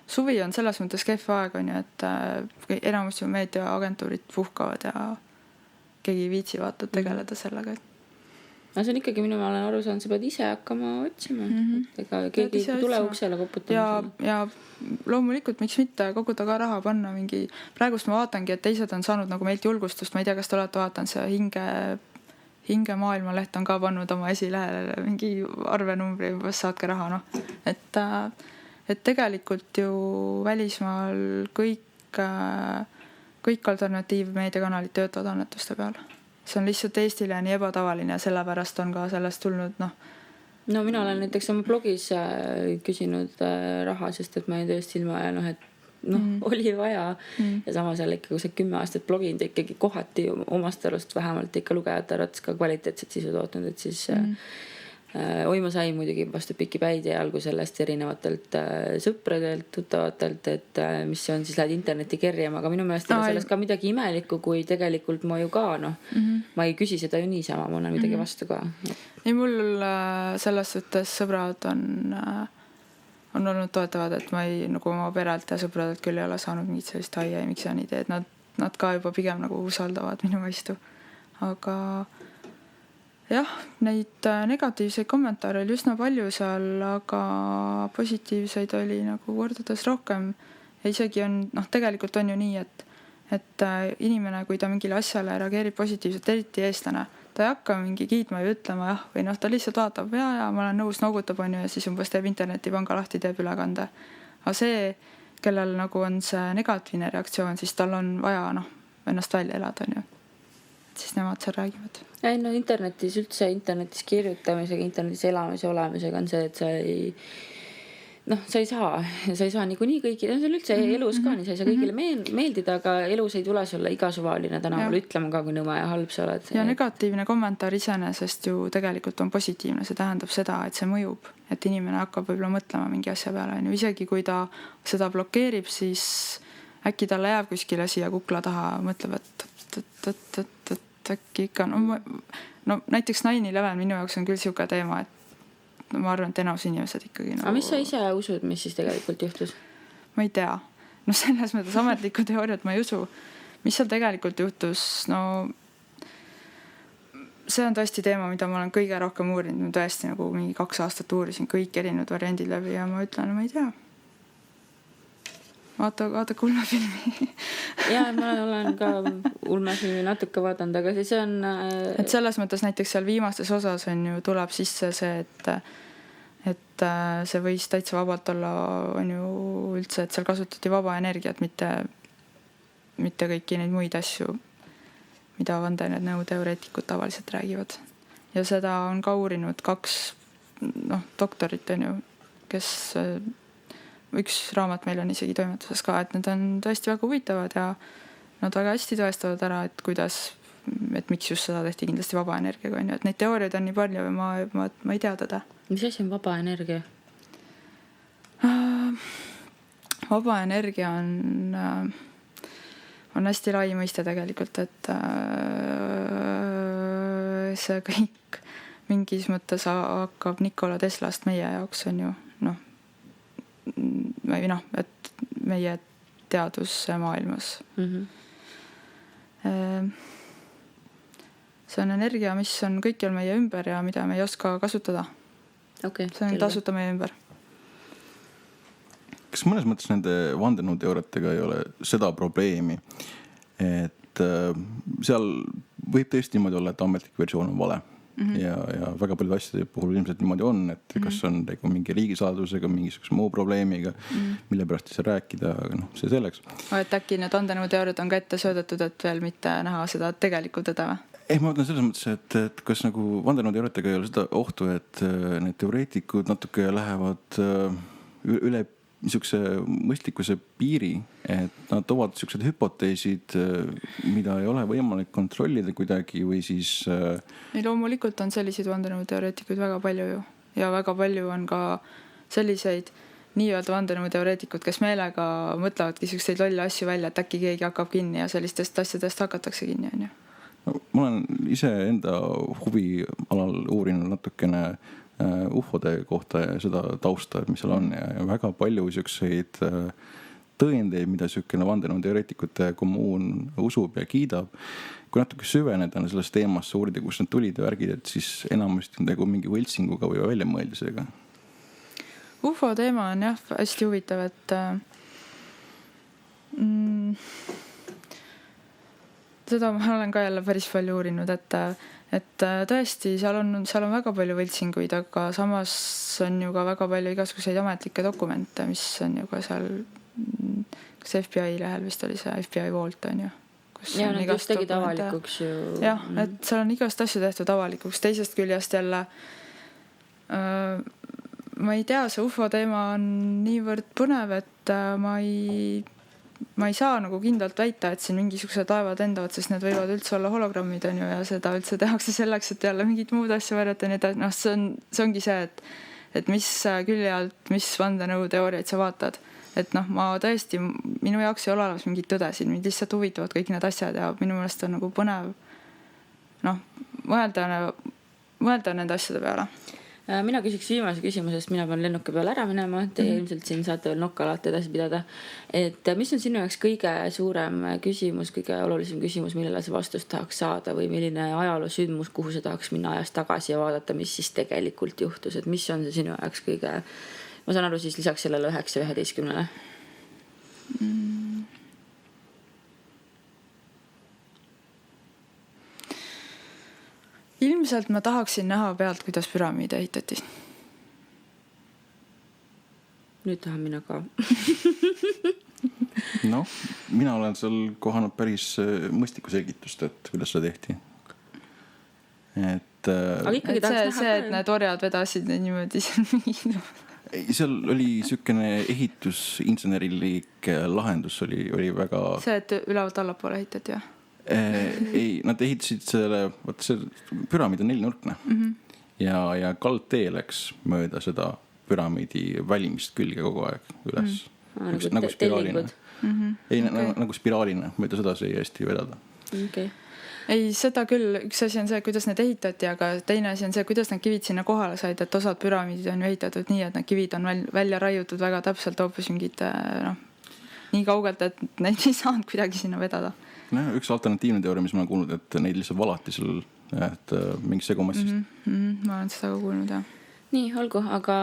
suvi on selles mõttes kehv aeg, on ju, et enamus ju meediaagentuurid puhkavad ja keegi ei viitsi vaata tegeleda sellega. No see on ikkagi, minu ma olen aru saanud, sa pead ise hakkama otsima. Ega keegi ei tule uksele koputama. Ja loomulikult, miks mitte koguda ka raha panna mingi. Praegust ma vaatangi, et teised on saanud nagu meilt julgustust. Ma ei tea, kas te olete vaatanud see hinge maailmaleht on ka pannud oma esilehele mingi arvenumbri, saadke raha, Et tegelikult ju välismaal kõik alternatiivmeediakanalid töötavad annetuste peal. See on lihtsalt Eestile nii ebatavaline ja sellepärast on ka sellest tulnud, No mina olen näiteks oma blogis küsinud raha, sest et ma ei tööst ilma ja et oli vaja. Ja samas jälle ikka, kui sa 10 aastat bloginud, ikkagi kohati omast arust vähemalt ikka lugejate arvates ka kvaliteetset sisu tootnud, et siis ma sain muidugi vastu piki päid ja algu sellest erinevatelt sõpradelt, tuttavatelt, et mis on siis lähed interneti kerjama, aga minu meelest ei ole sellest ka midagi imelikku, kui tegelikult ma ju ka, ma ei küsi seda ju niisama, ma olen midagi vastu ka. Ei, mul selles suhtes sõbrad on olnud toetavad, et ma ei nagu oma perelt ja sõbradelt küll ei ole saanud mingit sellist aia ja miks sa nii teed. Nad ka juba pigem nagu usaldavad minu vastu. Aga jah, neid negatiivseid kommentaare oli üsna palju seal, aga positiivseid oli nagu kordades rohkem. Ja isegi on, tegelikult on ju nii, et inimene, kui ta mingile asjale reageerib positiivselt, eriti eestlane, ta ei hakka mingi kiitma ja ütlema või ta lihtsalt vaatab ja ma olen nõus, noogutab on ju ja siis umbes teeb internetipanga lahti, teeb ülekande. Aga see, kellel nagu on see negatiivne reaktsioon, siis tal on vaja ennast välja elada on ju. Siis nemad seal räägivad. Ei, internetis üldse, internetis kirjutamisega, internetis elamise olemisega on see, et sa ei saa niikuinii kõigile, see on üldse elus ka, sa ei saa kõigile meeldida, aga elus ei tule sulle iga suvaline tänaval ütlema ka, kui nõme ja halb sa oled. Ja negatiivne kommentaar iseenesest ju tegelikult on positiivne, see tähendab seda, et see mõjub, et inimene hakkab võib-olla mõtlema mingi asja peale. Isegi kui ta seda blokeerib, siis äkki talle jääb kuskile siia kukla taha, mõtleb, et äkki ikka, näiteks 9/11 minu jaoks on küll siuke teema, et ma arvan, et enamus inimesed ikkagi Aga mis sa ise usud, mis siis tegelikult juhtus? Ma ei tea. Selles mõttes ametlikku teooriat ma ei usu. Mis seal tegelikult juhtus? See on tõesti teema, mida ma olen kõige rohkem uurinud. Ma tõesti nagu mingi 2 aastat uurisin kõik erinevad variandid läbi ja ma ütlen, ma ei tea. Vaata ulmefilmi. Ja ma olen ka ulmefilmi natuke vaadanud, aga siis on... Et selles mõttes näiteks seal viimastes osas on ju tuleb sisse see, et see võis täitsa vabalt olla on ju üldse, et seal kasutati vaba energiat, mitte kõiki neid muid asju, mida vandenõuteoreetikud tavaliselt räägivad. Ja seda on ka uurinud 2 doktorit on ju, kes... Üks raamat meil on isegi toimetuses ka, et need on tõesti väga huvitavad ja nad väga hästi tõestavad ära, et miks just seda tehti kindlasti vaba energiaga on ju, et neid teooriaid on nii palju ja ma ei tea teda. Mis asi on vaba energia? vaba energia on hästi lai mõiste tegelikult, et see kõik mingis mõttes hakkab Nikola Teslast meie jaoks on ju et meie teadusmaailmas. See on energia, mis on kõikjal meie ümber ja mida me ei oska kasutada. Okay, see on tasuta meie ümber. Kas mõnes mõttes nende vandenõuteooriatega ei ole seda probleemi, et seal võib tõesti niimoodi olla, et ametlik versioon on vale ja väga paljud asjade puhul ilmselt niimoodi on, et kas on tegu mingi riigisaladusega, mingisuguse muu probleemiga, mille pärast ei saa rääkida, aga see selleks. Et äkki need vandenõuteooriad on ka ette söödetud, et veel mitte näha seda tegelikult tõde või? Ma mõtlen selles mõttes, et kas nagu vandenõuteooriatega ei ole seda ohtu, et need teoreetikud natuke lähevad üle niisuguse mõistlikkuse piiri, et nad toovad niisugused hüpoteesid, mida ei ole võimalik kontrollida kuidagi või siis... Loomulikult on selliseid vandenõuteoreetikuid väga palju ju. Ja väga palju on ka selliseid nii-öelda vandenõuteoreetikud, kes meelega mõtlevadki niisuguseid lolle asju välja, et äkki keegi hakkab kinni ja sellistest asjadest hakatakse kinni, on ju. Ma olen ise enda huvi alal uurinud natukene ufode kohta ja seda tausta, mis seal on ja väga palju niisuguseid tõendeid, mida niisugune vandenõuteoreetikute kommuun usub ja kiidab. Kui natuke süveneda selles teemasse, uurida, kus need tulid ja värgid, et siis enamasti on tegu mingi võltsinguga või väljamõeldisega. UFO teema on jah hästi huvitav, et seda ma olen ka jälle päris palju uurinud, et tõesti seal on väga palju võltsinguid, aga samas on ju ka väga palju igasuguseid ametlikke dokumente, mis on ju ka seal, kas FBI lehel vist oli see FBI Vault on ju. Ja nad just tegid avalikuks ju. Jah, et seal on igast asju tehtud avalikuks, teisest küljest jälle ma ei tea, see UFO teema on niivõrd põnev, et ma ei saa nagu kindlalt väita, et siin mingisugused laevad endavad, sest need võivad üldse olla hologrammid on ju ja seda üldse tehakse selleks, et jälle mingid muud asja varjata. See ongi see, et mis külje alt, mis vandenõuteooriaid sa vaatad. Et ma tõesti, minu jaoks ei ole olemas mingid tõdesid, mind lihtsalt huvitavad kõik need asjad ja minu meelest on nagu põnev mõelda nende asjade peale. Mina küsiks viimase küsimusest, mina pean lennuki peale ära minema, teie ilmselt siin saate veel nokkalaat edasi pidada. Et mis on sinu jaoks kõige suurem küsimus, kõige olulisem küsimus, millele sa vastust tahaks saada või milline ajaloosündmus, kuhu sa tahaks minna ajas tagasi ja vaadata, mis siis tegelikult juhtus, et mis on see sinu jaoks kõige, ma saan aru siis lisaks sellele 9 ja 11-le? Ilmselt ma tahaksin näha pealt, kuidas püramiide ehitati. Nüüd tahan mina ka. Mina olen seal kohanud päris mõistlikku selgitust, et kuidas seda tehti. Aga ikkagi tahaks näha. Et need orjad vedasid niimoodi seal oli niisugune ehitusinsenerilik lahendus oli väga... See, et ülevalt allapoole ehitati, jah? Ei, nad ehitasid selle, see püramiid on 4-nurkne ja kaldtee läks mööda seda püramiidi välimist külge kogu aeg üles. Nagu spiraalina. Ei, nagu spiraalina, mööda seda sai hästi vedada. Okay. Ei, seda küll, üks asi on see, kuidas need ehitati, aga teine asi on see, kuidas need kivid sinna kohale said, et osad püramiidid on ju ehitatud nii, et need kivid on välja raiutud väga täpselt hoopis mingid nii kaugelt, et neid ei saanud kuidagi sinna vedada. Üks alternatiivne teooria, mis ma olen kuulnud, et neid lihtsalt valati seal mingis segumassist. Ma olen seda ka kuulnud, jah. Nii, olgu, aga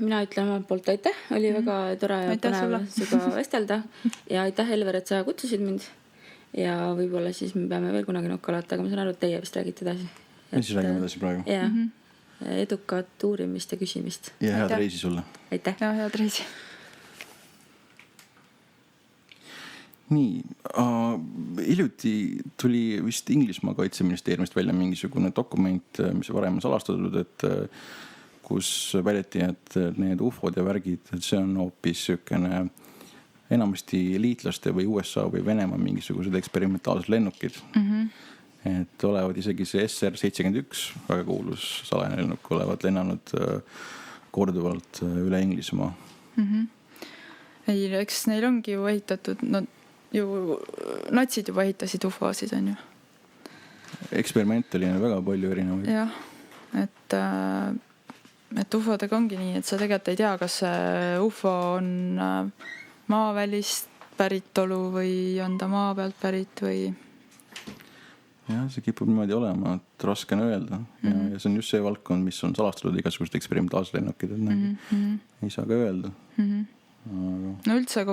mina ütlen omalt poolt aitäh, oli väga tore ja põnev seda vestelda ja aitäh, Elver, et sa kutsusid mind ja võib-olla siis me peame veel kunagi nokkalaata, aga ma saan aru, et teie vist räägite edasi. Me siis räägime edasi praegu. Jah, edukat uurimist ja küsimist. Ja head reisi sulle. Aitäh. Ja head reisi. Nii, hiljuti tuli vist Inglismaa kaitseministeeriumist välja mingisugune dokument, mis varem on salastatud, et kus väideti, et need UFOd ja värgid, et see on hoopis niisugune enamasti liitlaste või USA või Venemaa mingisugused eksperimentaalsed lennukid. Et olevad isegi see SR-71, väga kuulus salajane lennuk, olevat lennanud korduvalt üle Inglismaa. ei, eks neil ongi ju ehitatud, no ju natsid juba ehitasid UFO-sid, on ju. Eksperimente oli väga palju erinevaid. Jah, et UFO-dega ongi nii, et sa tegelikult ei tea, kas see UFO on maavälist päritolu või on ta maa pealt pärit või... Jah, see kipub niimoodi olema, et raske on öelda. Ja see on just see valdkond, mis on salastatud igasugused eksperimentaalsed lennukid, et ei saa ka öelda. Aga... No üldse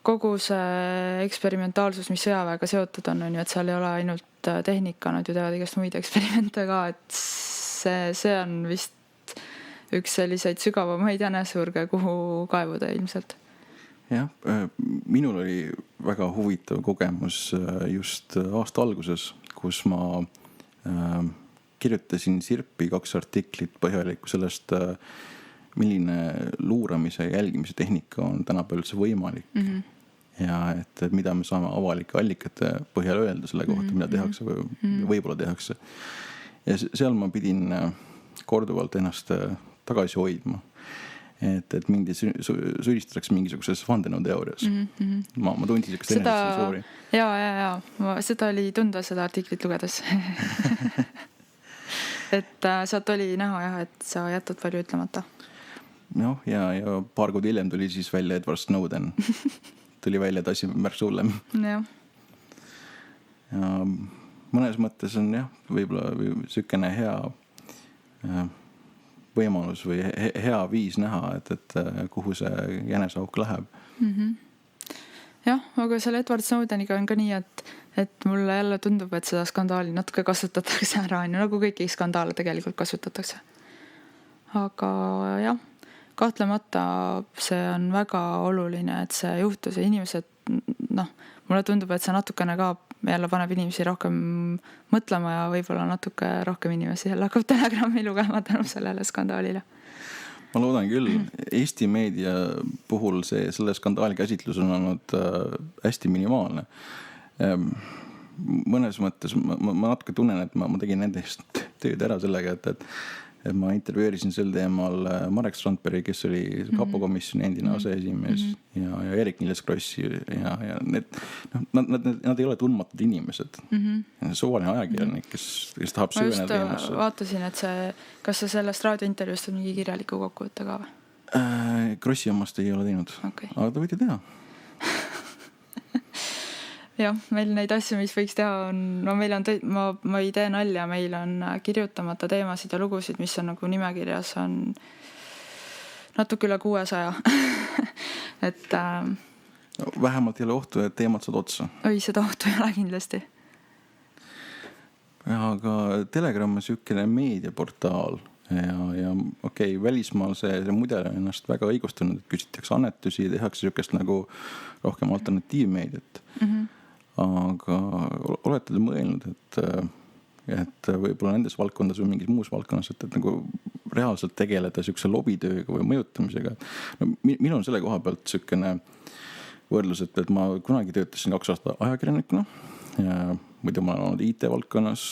kogu see eksperimentaalsus, mis sõjaväega seotud on ju, et seal ei ole ainult tehnika, nad ju teevad igast muid eksperimente ka, et see on vist üks selliseid sügavamaid jänesurge, kuhu kaevuda ilmselt. Jah, minul oli väga huvitav kogemus just aasta alguses, kus ma kirjutasin Sirpi 2 artiklit põhjalikku sellest, milline luuramise ja jälgimise tehnika on tänapäeval üldse võimalik. Ja et mida me saame avalike allikate põhjal öelda selle kohta, mida tehakse või võib-olla tehakse. Ja seal ma pidin korduvalt ennast tagasi hoidma. Et mind süüdistatakse mingisuguses vandenõuteoorias. Ma tundsin sellist enesetsensuuri. Ja. Seda oli tunda seda artiklit lugedes. Et sealt oli näha jah, et sa jätad palju ütlemata. Noh, ja paar kuud hiljem tuli siis välja Edward Snowden. Tuli välja, et asi märks hullem. Jah. Ja mõnes mõttes on jah, võib-olla sükene hea võimalus või hea viis näha, et kuhu see jänesauk läheb. Jah, aga selle Edward Snowdeniga on ka nii, et mulle jälle tundub, et seda skandaali natuke kasutatakse ära, nagu kõiki skandaale tegelikult kasutatakse. Aga jah, kahtlemata see on väga oluline, et see juhtus ja inimesed, mulle tundub, et see natukene ka jälle paneb inimesi rohkem mõtlema ja võib-olla natuke rohkem inimesi jälle hakkab Telegrami lugema tänu sellele skandaalile. Ma loodan küll. Eesti meedia puhul selle skandaali käsitlus on olnud hästi minimaalne. Mõnes mõttes ma natuke tunnen, et ma tegin nendest tööd ära sellega, et ma intervjueerisin sel teemal Marek Strandbergi, kes oli kapokomisjoni endine aseesimees ja Eerik-Niiles Krossi ja nad ei ole tundmatud inimesed. Suvaline ajakirjanik, kes tahab süveneda teemasse. Ma just vaatasin, et kas sa sellest raadiointervjuust on mingi kirjaliku kokkuvõtte ka või? Krossi omast ei ole teinud, aga ta võite teha. Jah, meil neid asju, mis võiks teha on, meil on, ma ei tee nalja, meil on kirjutamata teemasid ja lugusid, mis on nagu nimekirjas on natuke üle 600. Et vähemalt ei ole ohtu, et teemad saad otsa. Oi, seda ohtu ei ole kindlasti. Aga Telegram on sükene meediaportaal ja okei, välismaal see mudel on ennast väga õigustunud, et küsitakse annetusi ja tehakse sükest nagu rohkem alternatiivmeediat. Aga olete te mõelnud, et võib-olla nendes valdkondades või mingis muus valdkonnas, et nagu reaalselt tegeleda sükse lobitööga või mõjutamisega. Minul on selle koha pealt sükene võrdlus, et ma kunagi töötasin 2 aastat ajakirjanikuna ja muidu ma olen olnud IT-valdkonnas,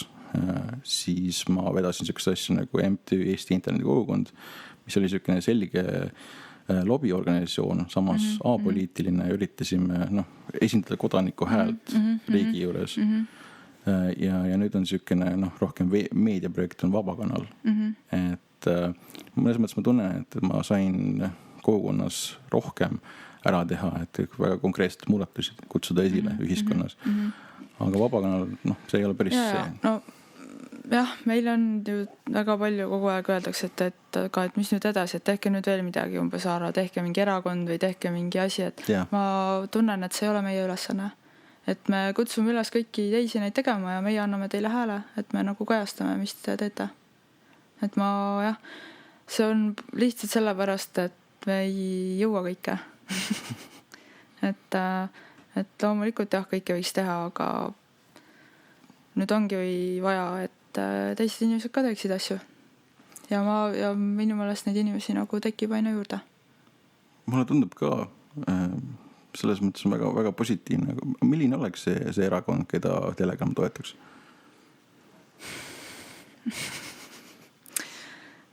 siis ma vedasin sükse asju nagu MTÜ Eesti internetikogukond, mis oli sükene selge lobiorganisatsioon, samas apoliitiline, üritasime esindada kodaniku häält riigi juures. Ja nüüd on sükene rohkem meediaprojekt on Vabakanal. Et mõnes mõttes ma tunnen, et ma sain kogukonnas rohkem ära teha, et väga konkreetselt muudatusi kutsuda esile ühiskonnas. Aga Vabakanal, see ei ole päris see. Jah, meil on ju väga palju kogu aeg öeldakse, et mis nüüd edasi, et tehke nüüd veel midagi umbes ära, tehke mingi erakond või tehke mingi asi, et ma tunnen, et see ei ole meie ülesanne. Et me kutsume üles kõiki teisi neid tegema ja meie anname teile hääle, et me nagu kajastame, mis te teete. Et see on lihtsalt sellepärast, et me ei jõua kõike. et loomulikult kõike võiks teha, aga nüüd ongi vaja, et teised inimesed ka teeksid asju. Ja minu meelest neid inimesi nagu tekib aina juurde. Mulle tundub ka selles mõttes on väga, väga positiivne. Milline oleks see erakond, keda Telegram toetaks?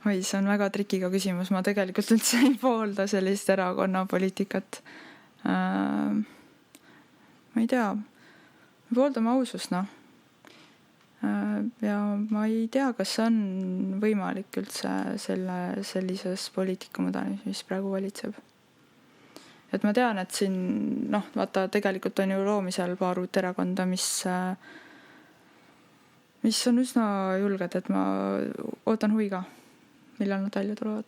oi, see on väga trikiga küsimus, ma tegelikult üldse ei poolda sellist erakonna poliitikat. Ma ei tea, me pooldame ausust, noh. Ja ma ei tea, kas see on võimalik üldse sellises poliitikamudelis, mis praegu valitseb. Et ma tean, et siin, noh, vaata, tegelikult on ju loomisel paar uut erakonda, mis on üsna julged, et ma ootan huviga, millal nad välja tulevad.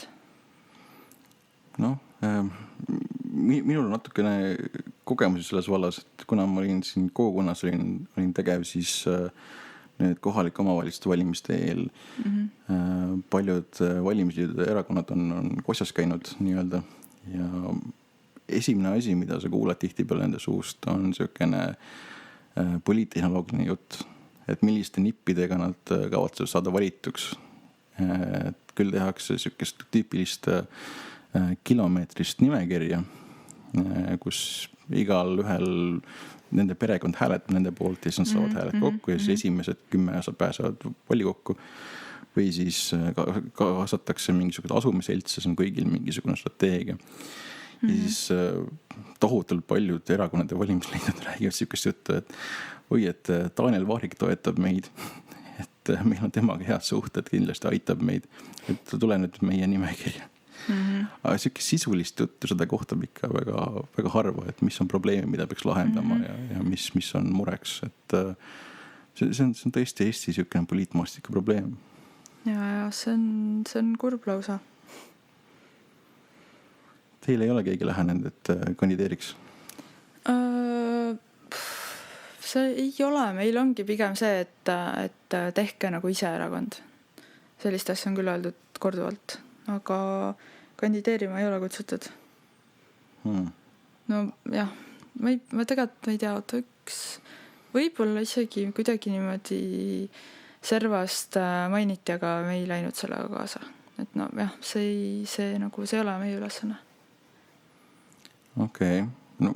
Noh, minul on natukene kogemusi selles vallas, et kuna ma olin siin kogukonnas, olin tegev, siis need kohalike omavalitsuste valimiste eel paljud valimisliidude erakonnad on kossas käinud nii-öelda ja esimene asi, mida sa kuulad tihtipeale nende suust, on selline poliittehnoloogiline jutt, et milliste nippidega nad kavatsevad saada valituks. Et küll tehakse sellisest tüüpilist kilomeetrist nimekirja, kus igal ühel nende perekond hääletab nende poolt ja siis nad saavad hääled kokku ja siis esimesed 10 pääsevad volikokku. Või siis kaasatakse mingisugune asumiselts ja see on kõigil mingisugune strateegia. Ja siis tohutult paljud erakonnad ja valimisliidud räägivad sellisest juttu, et oi, et Daniel Vahrik toetab meid, et meil on temaga head suhted, kindlasti aitab meid, et tule nüüd meie nimekirja. Aga selline sisulist juttu seda kohtab ikka väga, väga harva, et mis on probleemi, mida peaks lahendama ja mis on mureks. Et see on tõesti Eesti selline poliitmaastika probleem. Ja see on kurb lausa. Teil ei ole keegi lähenenud, et kandideeriks? See ei ole. Meil ongi pigem see, et tehke nagu ise erakond. Sellist asja on küll öeldud korduvalt, aga kandideerima ei ole kutsutud. No jah, ma tegelikult ei tea, võib-olla isegi kuidagi niimoodi servast mainiti, aga me ei läinud sellega kaasa. Et no jah, see ei ole meie ülesanne. Okei. No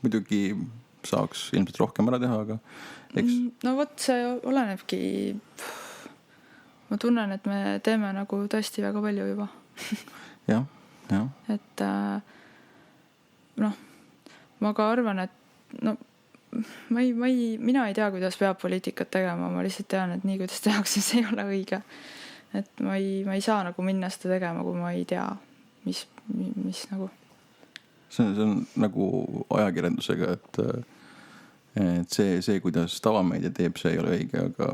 muidugi saaks ilmselt rohkem ära teha, aga eks... No vot, see olenebki. Ma tunnen, et me teeme nagu tõesti väga palju juba. jah. Et noh, ma ka arvan, et no, mina ei tea, kuidas peab poliitikat tegema, ma lihtsalt tean, et nii, kuidas tehakse, see ei ole õige. Et ma ei saa nagu minna seda tegema, kui ma ei tea, mis nagu... See on nagu ajakirjandusega, et see, kuidas tavameedia teeb, see ei ole õige, aga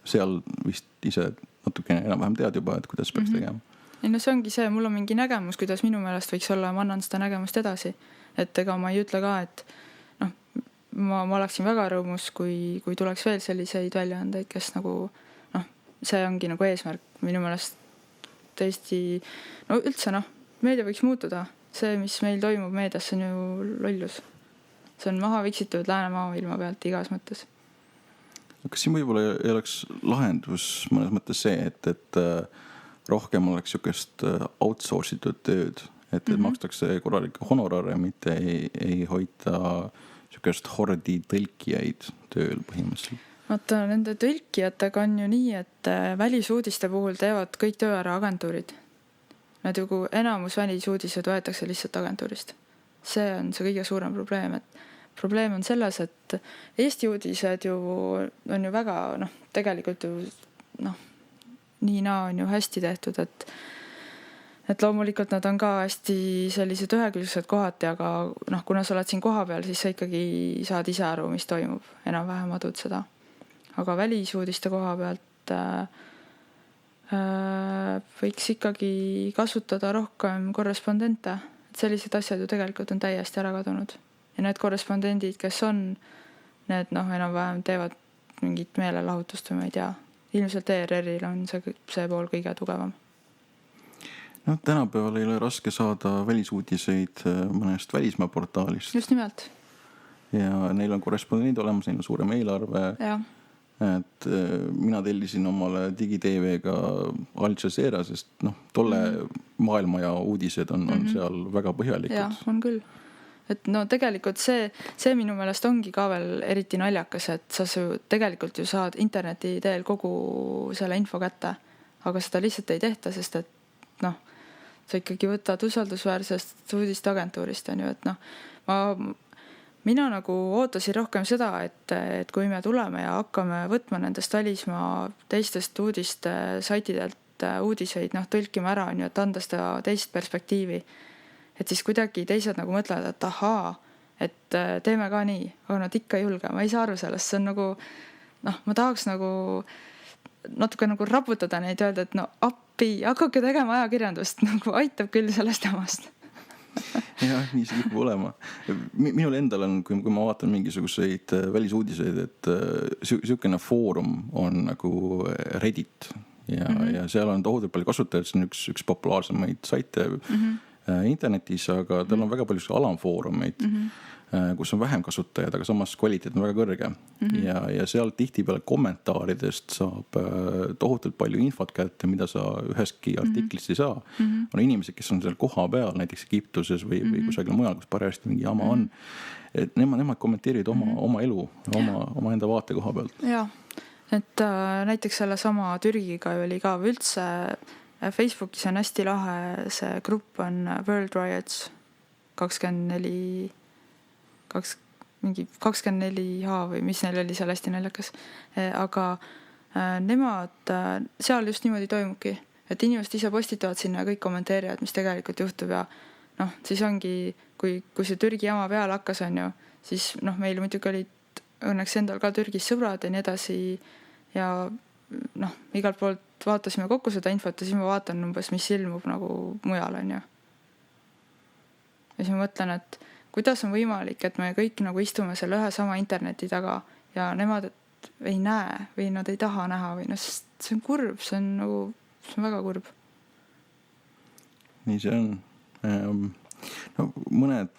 seal vist ise natukene enam-vähem tead juba, et kuidas peaks tegema. Ei, no see ongi see, mul on mingi nägemus, kuidas minu meelest võiks olla, ma annan seda nägemust edasi. Et ega ma ei ütle ka, et noh, ma oleksin väga rõõmus, kui tuleks veel selliseid väljaandeid, kes nagu, noh, see ongi nagu eesmärk minu meelest tõesti, no üldse noh, meedia võiks muutuda. See, mis meil toimub meedias, see on ju lollus. See on maha viksitud Läänemaa ilma pealt igas mõttes. Kas siin võib-olla ei oleks lahendus mõnes mõttes see, et rohkem oleks sellisest outsourcitud tööd, et makstakse korralikke honorare, mitte ei hoita sellisest hordi tõlkijaid tööl põhimõtteliselt. Vaata, nende tõlkijatega on ju nii, et välisuudiste puhul teevad kõik töö ära agentuurid. Nad ju enamus välisuudised võetakse lihtsalt agentuurist. See on see kõige suurem probleem, et probleem on selles, et Eesti uudised ju on ju väga, noh, tegelikult ju, noh, nii on ju hästi tehtud, et loomulikult nad on ka hästi sellised ühekülgsed kohati, aga noh, kuna sa oled siin koha peal, siis sa ikkagi saad ise aru, mis toimub, enam-vähem adud seda. Aga välisuudiste koha pealt võiks ikkagi kasutada rohkem korrespondente, et sellised asjad ju tegelikult on täiesti ära kadunud. Ja need korrespondendid, kes on, need noh, enam-vähem teevad mingit meelelahutust või ma ei tea. Ilmselt ERR-il on see pool kõige tugevam. No, tänapäeval ei ole raske saada välisuudiseid mõnest välismaa portaalist. Just nimelt. Ja neil on korrespondendid olemas, neil on suurem eelarve. Ja. Et mina tellisin omale digiteeviga Al Jazeera, sest noh, tolle maailma ja uudised on seal väga põhjalikud. Ja, on küll. Et no tegelikult see minu meelest ongi ka veel eriti naljakas, et sa tegelikult ju saad interneti teel kogu selle info kätte, aga seda lihtsalt ei tehta, sest et noh, sa ikkagi võtad usaldusväärsest uudisteagentuurist, on ju, et noh, mina nagu ootasin rohkem seda, et kui me tuleme ja hakkame võtma nendest välismaa teistest uudiste saitidelt uudiseid, noh, tõlkima ära, on ju, et anda seda teist perspektiivi. Et siis kuidagi teised nagu mõtlevad, et ahaa, et teeme ka nii, aga nad ikka ei julge. Ma ei saa aru sellest, see on nagu, noh, ma tahaks nagu natuke nagu raputada neid, öelda, et no appi, hakake tegema ajakirjandust, nagu aitab küll sellest jamast. jah, nii see kipub olema. Minul endal on, kui ma vaatan mingisuguseid välisuudiseid, et siukene foorum on nagu Reddit ja seal on tohutult palju kasutajaid, see on üks populaarsemaid saite internetis, aga tal on väga palju alamfoorumeid, kus on vähem kasutajaid, aga samas kvaliteet on väga kõrge. Ja seal tihtipeale kommentaaridest saab tohutult palju infot kätte, mida sa ühestki artiklist ei saa. On inimesed, kes on seal koha peal, näiteks Egiptuses või kusagil mujal, kus parajasti mingi jama on. Et nemad kommenteerivad oma elu, oma enda vaate koha pealt. Jaa, et näiteks selle sama Türgiga oli ka üldse Facebookis on hästi lahe, see grupp on World Riots 24H või mis neil oli seal hästi naljakas. Aga nemad, seal just niimoodi toimubki, et inimesed ise postitavad sinna ja kõik kommenteerivad, mis tegelikult juhtub ja noh, siis ongi, kui see Türgi jama peal hakkas, on ju, siis noh, meil muidugi olid õnneks endal ka Türgis sõbrad ja nii edasi ja noh, igalt poolt vaatasime kokku seda infot ja siis ma vaatan umbes, mis ilmub nagu mujal, on ju. Ja siis ma mõtlen, et kuidas on võimalik, et me kõik nagu istume selle ühe sama interneti taga ja nemad ei näe või nad ei taha näha või noh, see on kurb, see on väga kurb. Nii see on. No, mõned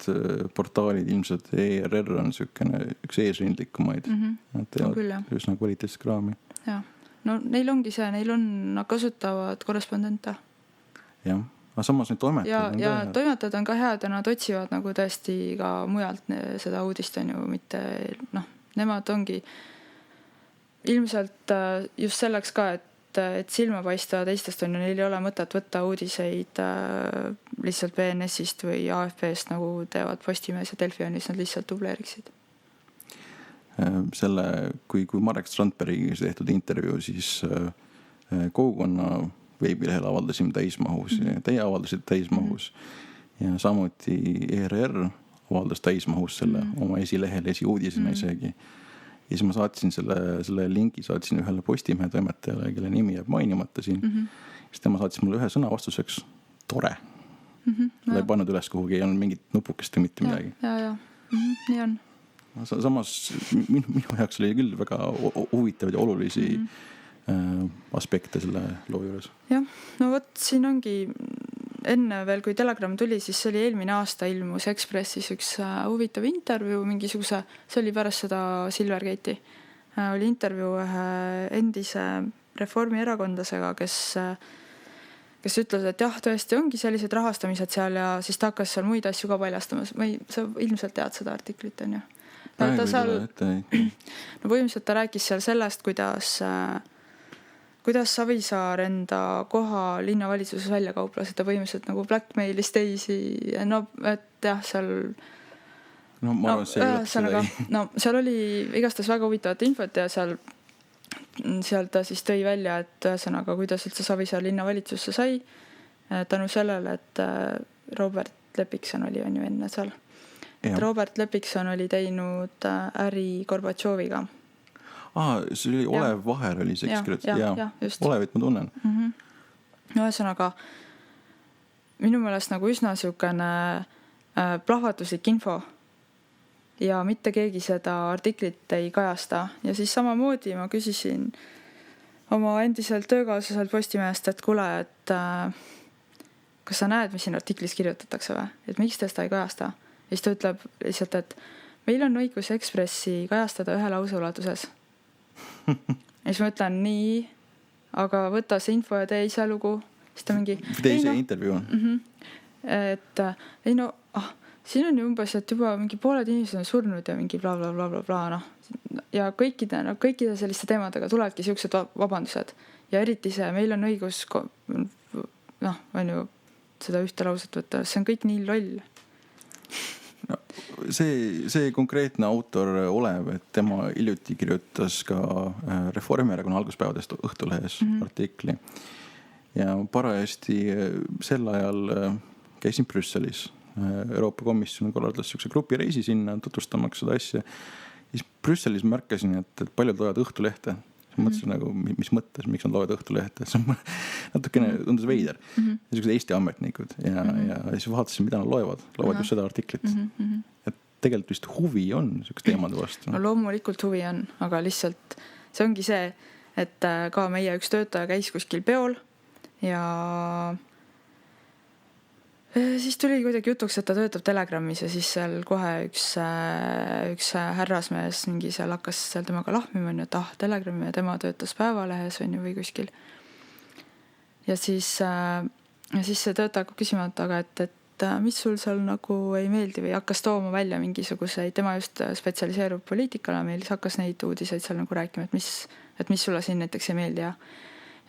portaalid ilmselt ERR on üks eesrindlikumaid. Nad teevad üsna kvaliteetset kraami. Jah. No neil ongi see, nad kasutavad korrespondente. Jah, aga samas need toimetajad ja toimetajad on ka head ja nad otsivad nagu tõesti ka mujalt seda uudist, on ju, mitte, noh, nemad ongi ilmselt just selleks ka, et silma paista teistest on ju, neil ei ole mõtet võtta uudiseid lihtsalt BNS-ist või AFP-st, nagu teevad Postimees ja Delfionis, nad lihtsalt dubleeriksid. Selle, kui Marek Strandbergiga tehtud intervjuu, siis kogukonna veebilehel avaldasime täismahus ja teie avaldasite täismahus ja samuti ERR avaldas täismahus selle oma esilehel, esiuudisena isegi. Ja siis ma saatsin selle lingi, saatsin ühele Postimehe toimetajale, kelle nimi jääb mainimata siin. Siis tema saatis mulle ühe sõna vastuseks, tore. Ta ei pannud üles kuhugi, ei olnud mingit nupukest või mitte midagi. Ja. Nii on. Samas minu jaoks oli küll väga huvitavaid ja olulisi aspekte selle loo juures. Jah, no vot siin ongi enne veel, kui Telegram tuli, siis see oli eelmine aasta ilmus Ekspressis üks huvitav intervjuu mingisuguse, see oli pärast seda Silvergate'i. Oli intervjuu ühe endise Reformierakondlasega, kes ütles, et jah, tõesti ongi sellised rahastamised seal ja siis ta hakkas seal muid asju ka paljastama. Sa ilmselt tead seda artiklit, on ju? No põhimõtteliselt ta rääkis seal sellest, kuidas Savisaar enda koha linnavalitsuses välja kauplas, et ta põhimõtteliselt nagu blackmailis teisi, no et jah, seal no ma arvan, see üllatuseda ei. No seal oli igastahes väga huvitavat infot ja seal ta siis tõi välja, et ühesõnaga, kuidas üldse Savisaar linnavalitsusse sai tänu sellele, et Robert Lepikson oli on ju enne seal. Et Robert Lepikson oli teinud äri Gorbatšoviga. See oli Olev Vaher oli see ekskret. Ja, just. Olevit ma tunnen. Ühesõnaga, minu meelest nagu üsna siukene plahvatuslik info ja mitte keegi seda artiklit ei kajasta. Ja siis samamoodi ma küsisin oma endiselt töökaaslaselt Postimehest, et kuule, et kas sa näed, mis siin artiklis kirjutatakse või? Et miks te seda ei kajasta? Ja siis ta ütleb lihtsalt, et meil on õigus Ekspressi kajastada ühe lause ulatuses. Ja siis ma ütlen nii, aga võta see info ja tee ise lugu. Siis ta mingi... Tee ise intervjuu. Et ei no, siin on ju umbes, et juba mingi pooled inimesed on surnud ja mingi bla bla bla bla bla, noh. Ja kõikide selliste teemadega tulevadki siuksed vabandused. Ja eriti see, meil on õigus noh, on ju seda ühte lauset võtta, see on kõik nii loll. No, see konkreetne autor Olev, et tema hiljuti kirjutas ka Reformierakonna alguspäevadest Õhtulehes artikli ja parajasti sel ajal käisin Brüsselis. Euroopa Komisjon korraldas siukse grupireisi sinna tutvustamaks seda asja. Siis Brüsselis märkasin, et paljud loevad Õhtulehte. Mõtlesin nagu, mis mõttes, miks nad loevad Õhtulehte. See on natukene tundus veider. Niisugused Eesti ametnikud ja siis vaatasin, mida nad loevad just seda artiklit. Et tegelikult vist huvi on niisugust teemade vastu. No loomulikult huvi on, aga lihtsalt see ongi see, et ka meie üks töötaja käis kuskil peol ja siis tuli kuidagi jutuks, et ta töötab Telegramis ja siis seal kohe üks härrasmees mingi seal hakkas seal temaga lahmima, et Telegrami ja tema töötas Päevalehes või kuskil. Ja siis see töötaja hakkab küsima, aga et mis sul seal nagu ei meeldi või hakkas tooma välja mingisuguseid, tema just spetsialiseerub poliitikale, meil hakkas neid uudiseid seal nagu rääkima, et mis sulle siin näiteks ei meeldi ja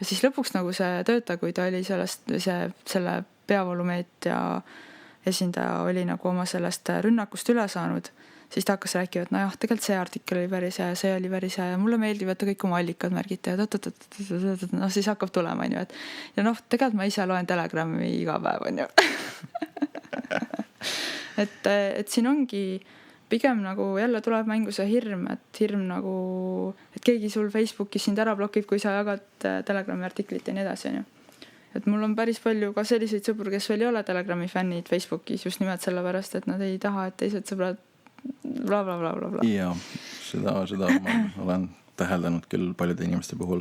siis lõpuks nagu see töötaja, kui ta oli selle peavoolumeedia esindaja oli nagu oma sellest rünnakust üle saanud, siis ta hakkas rääkima, et nojah, tegelikult see artikkel oli päris hea ja see oli päris hea ja mulle meeldib, et kõik oma allikad märgite ja siis hakkab tulema, on ju, et ja noh, tegelikult ma ise loen Telegrami iga päev, on ju. et siin ongi pigem nagu jälle tuleb mängu see hirm nagu, et keegi sul Facebookis sind ära blokib, kui sa jagad Telegrami artiklit ja nii edasi, on ju. Et mul on päris palju ka selliseid sõpru, kes veel ei ole Telegrami fännid Facebookis just nimelt sellepärast, et nad ei taha, et teised sõbrad bla bla bla bla bla. Ja, seda ma olen täheldanud küll paljude inimeste puhul.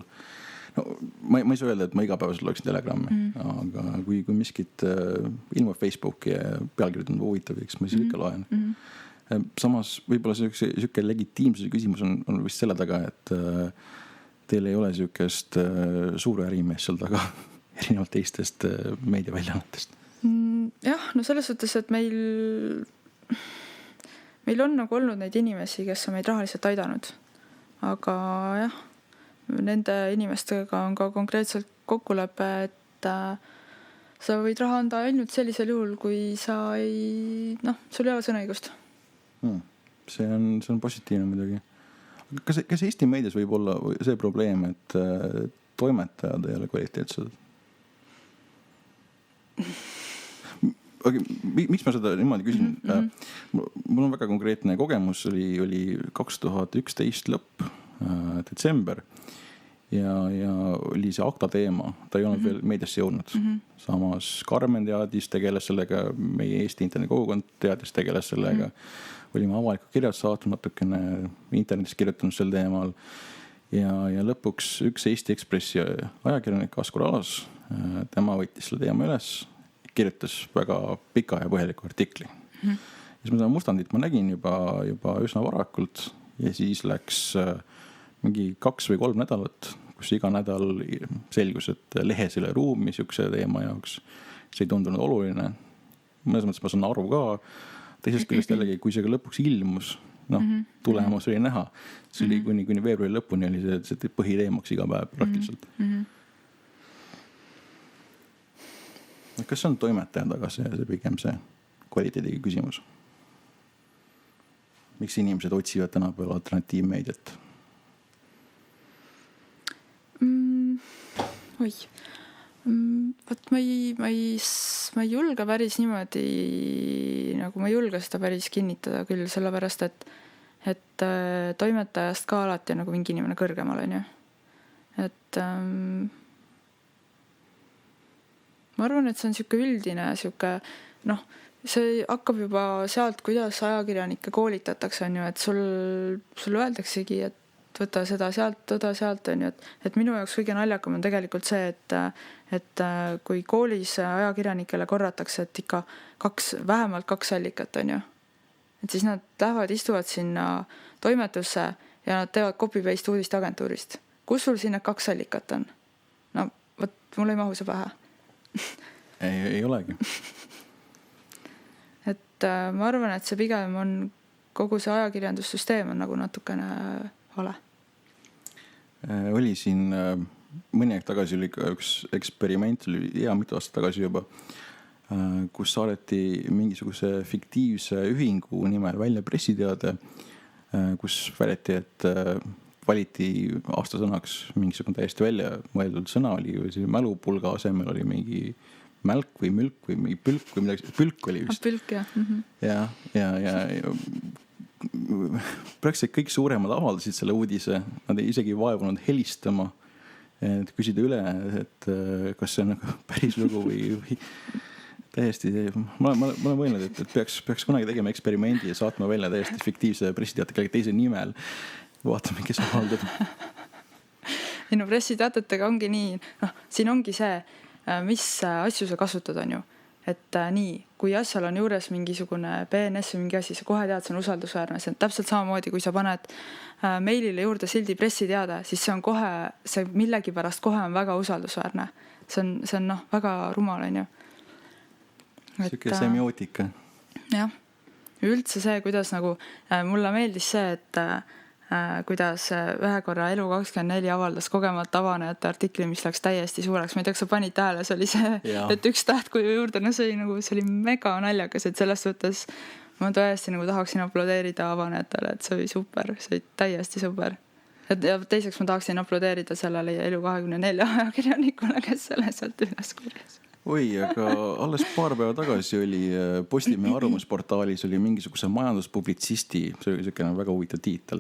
No, ma ei saa öelda, et ma igapäevaselt loeksin Telegrami, aga kui miskit ilmub Facebooki ja pealkirjad on huvitav, eks ma siis ikka loen. Samas võib-olla siuke legitiimsuse küsimus on vist selle taga, et teil ei ole siukest suure ärimees seal taga erinevalt teistest meediaväljaannetest. Jah, no selles suhtes, et meil on nagu olnud neid inimesi, kes on meid rahaliselt aidanud. Aga jah, nende inimestega on ka konkreetselt kokkulepe, et sa võid raha anda ainult sellisel juhul, kui sa sul ei ole sõnaõigust. See on positiivne muidugi. Kas Eesti meedias võib olla see probleem, et toimetajad ei ole kvaliteetsed? Okay, miks ma seda niimoodi küsin? Mul on väga konkreetne kogemus, oli 2011 lõpp, detsember ja oli see akta teema, ta ei olnud veel meediasse jõudnud. Samas Karmen teadis, tegeles sellega, meie Eesti internetikogukond teadis, tegeles sellega. Olime avalikud kirjad saatnud natukene internetis kirjutanud sel teemal ja lõpuks üks Eesti Ekspressi ajakirjanik Askar Alas, tema võttis selle teema üles, kirjutas väga pika ja põhjaliku artikli. Ja siis ma seda mustandit ma nägin juba üsna varakult ja siis läks mingi 2 või 3 nädalat, kus iga nädal selgus, et lehes ei ole ruumi siukse teema jaoks. See ei tundunud oluline. Mõnes mõttes ma saan aru ka. Teisest küljest jällegi, kui see ka lõpuks ilmus, tulemus oli näha. See oli kuni veebruari lõpuni oli see põhiteemaks iga päev praktiliselt. Kas see on toimetaja taga see pigem see kvaliteediga küsimus? Miks inimesed otsivad tänapäeval alternatiivmeediat? Võt ma ei julge päris niimoodi, nagu ma ei julge seda päris kinnitada küll, sellepärast, et toimetajast ka alati on nagu mingi inimene kõrgemal, on ju. Et ma arvan, et see on siuke üldine, see hakkab juba sealt, kuidas ajakirjanikke koolitatakse, on ju, et sul öeldaksegi, et võta seda sealt, on ju, et minu jaoks kõige naljakam on tegelikult see, et kui koolis ajakirjanikele korratakse, et ikka vähemalt 2 allikat, on ju, et siis nad lähevad, istuvad sinna toimetusse ja nad teevad copy-paste uudisteagentuurist. Kus sul siin need 2 allikat on? No, mul ei mahu see pähe. Ei olegi. Et ma arvan, et see pigem on kogu see ajakirjandussüsteem on nagu natukene vale. Oli siin mõni aeg tagasi oli ka üks eksperiment, oli mitu aastat tagasi juba, kus saadeti mingisuguse fiktiivse ühingu nimel välja pressiteade, kus väideti, et valiti aastasõnaks mingisugune täiesti välja mõeldud sõna oli, või see mälupulga asemel oli mingi mälk või mülk või mingi pülk või midagi, pülk oli vist. Pülk, jah. Ja praktiliselt kõik suuremad avaldasid selle uudise, nad ei isegi vaevunud helistama, et küsida üle, et kas see on nagu päris lugu või täiesti, ma olen mõelnud, et peaks kunagi tegema eksperimendi ja saatma välja täiesti fiktiivse pressiteate kellegi teise nimel. Vaatame, kes avaldab. No pressiteatetega ongi nii, siin ongi see, mis asju sa kasutad, on ju. Et nii, kui asjal on juures mingisugune PNS või mingi asi, sa kohe tead, see on usaldusväärne. See on täpselt samamoodi, kui sa paned meilile juurde sildi pressiteade, siis see on kohe, see millegi pärast kohe on väga usaldusväärne. See on väga rumal, on ju. Siuke semiootika. Jah. Üldse see, kuidas nagu, mulle meeldis see, et kuidas ühe korra Elu24 avaldas kogemata avanejate artikli, mis läks täiesti suureks. Ma ei tea, kas sa panid tähele, see oli see, et üks tähtkuju juurde, see oli mega naljakas, et selles suhtes ma tõesti nagu tahaksin aplodeerida avanejatele, et see oli super, see oli täiesti super. Ja teiseks ma tahaksin aplodeerida sellele Elu24 ajakirjanikule, kes selle sealt üles korjas. Oi, aga alles paar päeva tagasi oli Postimehe arvamusportaalis oli mingisuguse majanduspublitsisti, see oli selline väga huvitav tiitel,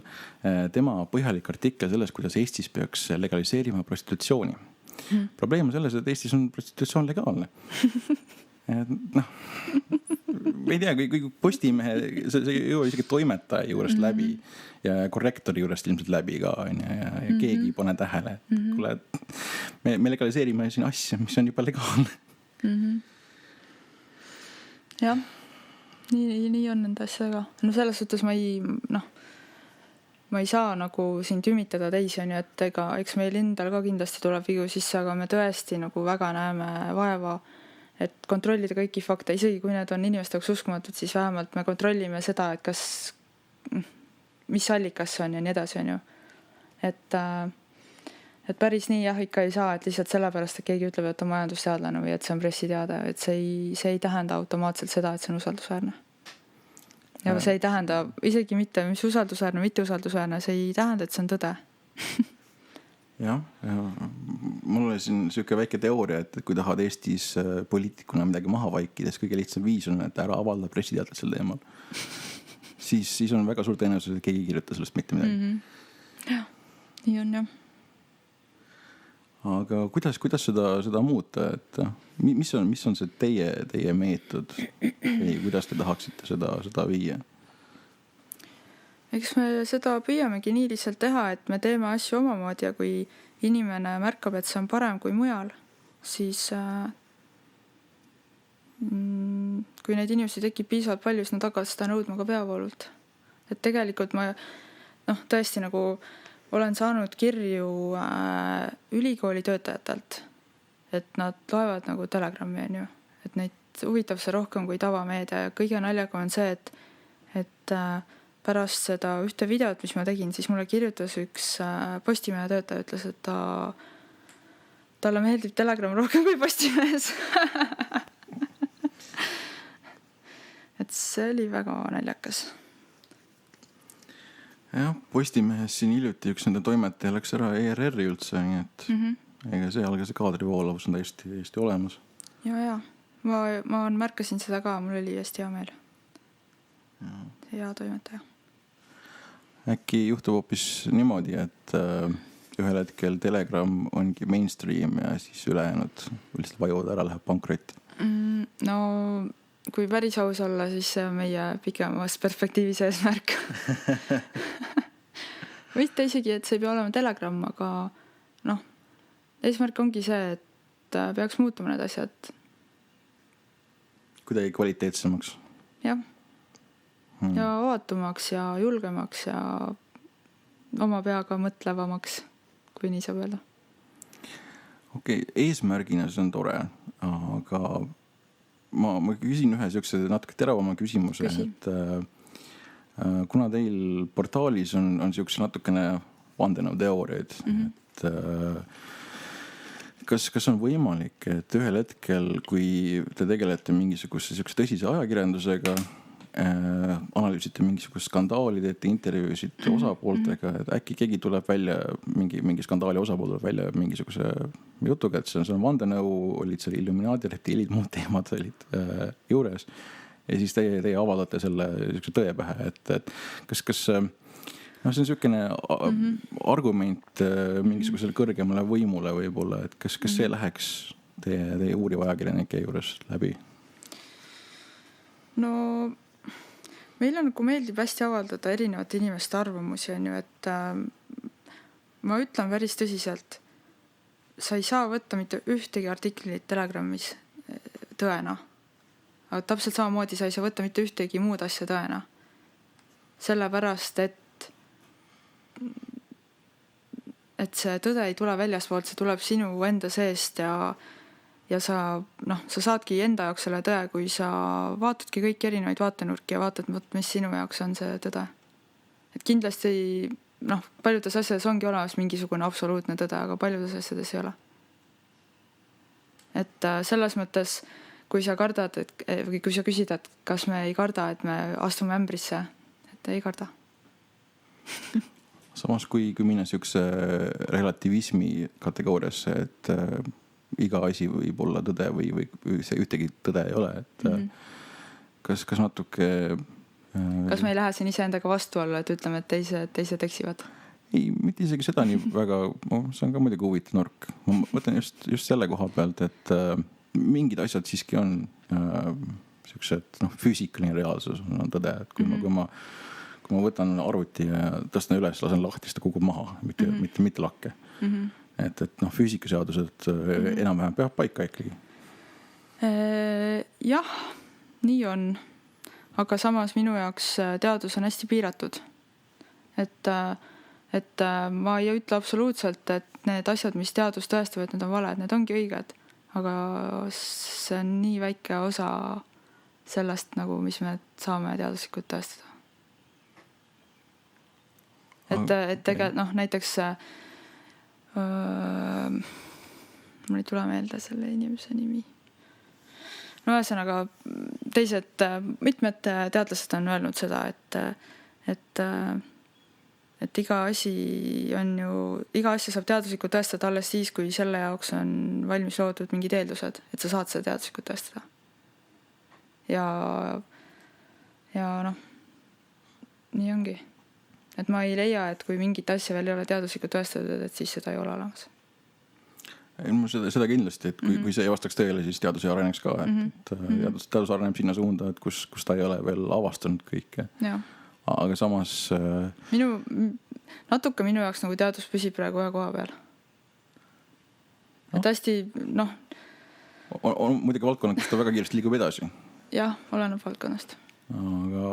tema põhjalik artikkel selles, kuidas Eestis peaks legaliseerima prostitutsiooni. Probleem on selles, et Eestis on prostitutsioon legaalne. Ma ei tea, kui Postimehe, see jõuab isegi toimetaja juurest läbi ja korrektori juurest ilmselt läbi ka, ja keegi ei pane tähele. Kuule, me legaliseerime siin asja, mis on juba legaalne. Jah, nii on nende asjaga. No selles suhtes ma ei saa nagu siin tümitada teisi, on ju, et eks meil endal ka kindlasti tuleb vigu sisse, aga me tõesti nagu väga näeme vaeva, et kontrollida kõiki fakte, isegi kui need on inimeste jaoks uskumatud, siis vähemalt me kontrollime seda, et mis allikas see on ja nii edasi, on ju. Et päris nii jah ikka ei saa, et lihtsalt sellepärast, et keegi ütleb, et on majandusteadlane või et see on pressiteade, et see ei tähenda automaatselt seda, et see on usaldusväärne. Ja see ei tähenda isegi mitte, mis usaldusväärne, mitte usaldusväärne, see ei tähenda, et see on tõde. Jah, mul oli siin selline väike teooria, et kui tahad Eestis poliitikuna midagi maha vaikides, kõige lihtsam viis on, et ära avalda pressiteadet sel teemal. Siis on väga suur tõenäosus, et keegi ei kirjuta sellest mitte midagi. Jah, nii on jah. Aga kuidas seda muuta, et mis on see teie meetod või kuidas te tahaksite seda viia? Eks me seda püüamegi nii lihtsalt teha, et me teeme asju omamoodi ja kui inimene märkab, et see on parem kui mujal, siis kui neid inimesi tekib piisavalt palju, siis nad hakkavad seda nõudma ka peavoolult. Et tegelikult ma tõesti nagu olen saanud kirju ülikooli töötajatelt, et nad loevad nagu Telegrami, on ju. Et neid huvitab see rohkem kui tavameedia ja kõige naljaga on see, et pärast seda ühte videot, mis ma tegin, siis mulle kirjutas üks Postimehe töötaja, ütles, et talle meeldib Telegram rohkem kui Postimehes. Et see oli väga naljakas. Jah, Postimehes siin hiljuti üks nende toimetaja läks ära ERR-i üldse, nii et ega see algas kaadrivoolavus on täiesti olemas. Ja. Ma märkasin seda ka, mul oli hästi hea meel. Hea toimetaja. Äkki juhtub hoopis niimoodi, et ühel hetkel Telegram ongi mainstream ja siis ülejäänud lihtsalt vajuvad ära, läheb pankrotti? No kui päris aus olla, siis see on meie pikemas perspektiivis eesmärk. Võite isegi, et see ei pea olema Telegram, aga eesmärk ongi see, et peaks muutuma need asjad. Kuidagi kvaliteetsemaks. Jah. Ja avatumaks ja julgemaks ja oma peaga mõtlevamaks, kui nii saab öelda. Okei, eesmärgina see on tore, aga ma küsin ühe sellise natuke teravama küsimuse, et kuna teil portaalis on sellise natukene vandenõuteooriaid, et kas on võimalik, et ühel hetkel, kui te tegelete mingisuguse sellise tõsise ajakirjandusega, analüüsite mingisugust skandaali, teete intervjuusid osapooltega, et äkki keegi tuleb välja, mingi skandaali osapool tuleb välja mingisuguse jutuga, et see on vandenõu, olid seal Illuminaati reptiilid, muud teemad olid juures ja siis teie avaldate selle tõe pähe, et kas no see on niisugune argument mingisugusele kõrgemale võimule võib-olla, et kas see läheks teie uuriva ajakirjanike juures läbi? No meile nagu meeldib hästi avaldada erinevate inimeste arvamusi, on ju, et ma ütlen päris tõsiselt, sa ei saa võtta mitte ühtegi artiklit Telegrammis tõena, aga täpselt samamoodi sa ei saa võtta mitte ühtegi muud asja tõena. Sellepärast, et see tõde ei tule väljaspoolt, see tuleb sinu enda seest ja sa saadki enda jaoks selle tõe, kui sa vaatadki kõiki erinevaid vaatenurki ja vaatad, mis sinu jaoks on see tõde. Et kindlasti paljudes asjades ongi olemas mingisugune absoluutne tõde, aga paljudes asjades ei ole. Et selles mõttes, kui sa kardad, või kui sa küsid, et kas me ei karda, et me astume ämbrisse, et ei karda. Samas, kui minna niisuguse relativismi kategooriasse, et iga asi võib olla tõde või see ühtegi tõde ei ole, et kas natuke... Kas me ei lähe siin iseendaga vastu olla, et ütleme, et teised eksivad? Ei, mitte isegi seda nii väga, see on ka muidugi huvitav nurk. Ma mõtlen just selle koha pealt, et mingid asjad siiski on niisugused füüsikaline reaalsus on tõde, et kui ma võtan arvuti ja tõstan üles, lasen lahti, siis ta kukub maha, mitte lakke. Et füüsikaseadused enam-vähem peab paika ikkagi. Jah, nii on. Aga samas minu jaoks teadus on hästi piiratud. Et ma ei ütle absoluutselt, et need asjad, mis teadus tõestavad, need on valed, need ongi õiged. Aga see on nii väike osa sellest, mis me saame teaduslikult tõestada. Et tegelikult näiteks mul ei tule meelde selle inimese nimi. Ühesõnaga mitmed teadlased on öelnud seda, et iga asja saab teaduslikult tõestada alles siis, kui selle jaoks on valmis loodud mingid eeldused, et sa saad seda teaduslikult tõestada. Ja nii ongi. Et ma ei leia, et kui mingit asja veel ei ole teaduslikult tõestatud, et siis seda ei ole olemas. Seda kindlasti, et kui see ei vastaks tõele, siis teadus ei areneks ka. Teadus areneb sinna suunda, et kus ta ei ole veel avastanud kõike. Ja. Aga samas... Natuke minu jaoks teadus püsib praegu ühe koha peal. Et hästi, On muidugi valdkonnad, kus ta väga kiiresti liigub edasi. Jah, oleneb valdkonnast. Aga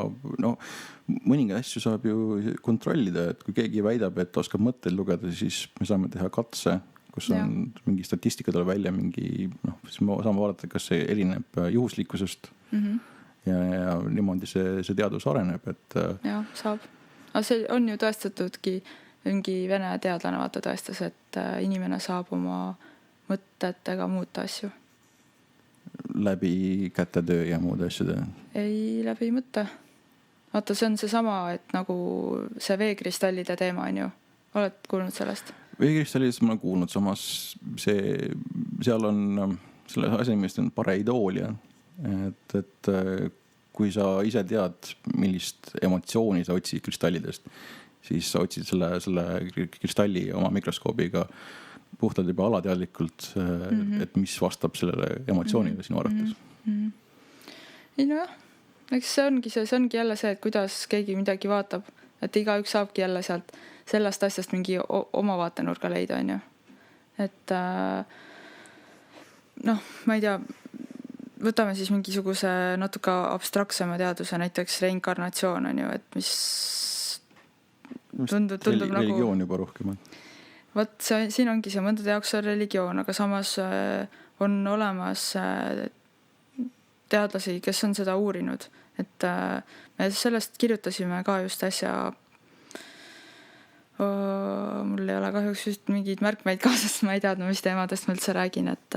mõningaid asju saab ju kontrollida, et kui keegi väidab, et oskab mõtteid lugeda, siis me saame teha katse, kus on mingi statistika tuleb välja, siis me saame vaadata, kas see erineb juhuslikkusest ja niimoodi see teadus areneb. Jah, saab. Aga see on ju tõestatudki, mingi vene teadlane tõestas, et inimene saab oma mõtetega muuta asju. Läbi kätetöö ja muud asjade? Ei, läbi mõtte. Vaata, see on see sama, et nagu see veekristallide teema on ju. Oled kuulnud sellest? Veekristallidest ma olen kuulnud, samas seal on selle asemest on pareidoolia. Et kui sa ise tead, millist emotsiooni sa otsid kristallidest, siis sa otsid selle kristalli oma mikroskoobiga puhtalt juba alateadlikult, et mis vastab sellele emotsioonile sinu arvates. Ei jah, eks see ongi jälle see, et kuidas keegi midagi vaatab, et igaüks saabki jälle sellest asjast mingi oma vaatenurga leida, on ju. Et ma ei tea, võtame siis mingisuguse natuke abstraktsema teaduse, näiteks reinkarnatsioon on ju, et mis tundub religioon juba rohkem. Võt, siin ongi see mõndade jaoks on religioon, aga samas on olemas teadlasi, kes on seda uurinud. Et me sellest kirjutasime ka just äsja Mul ei ole kahjuks just mingeid märkmeid kaasas, ma ei teadnud, mis teemadest ma üldse räägin, et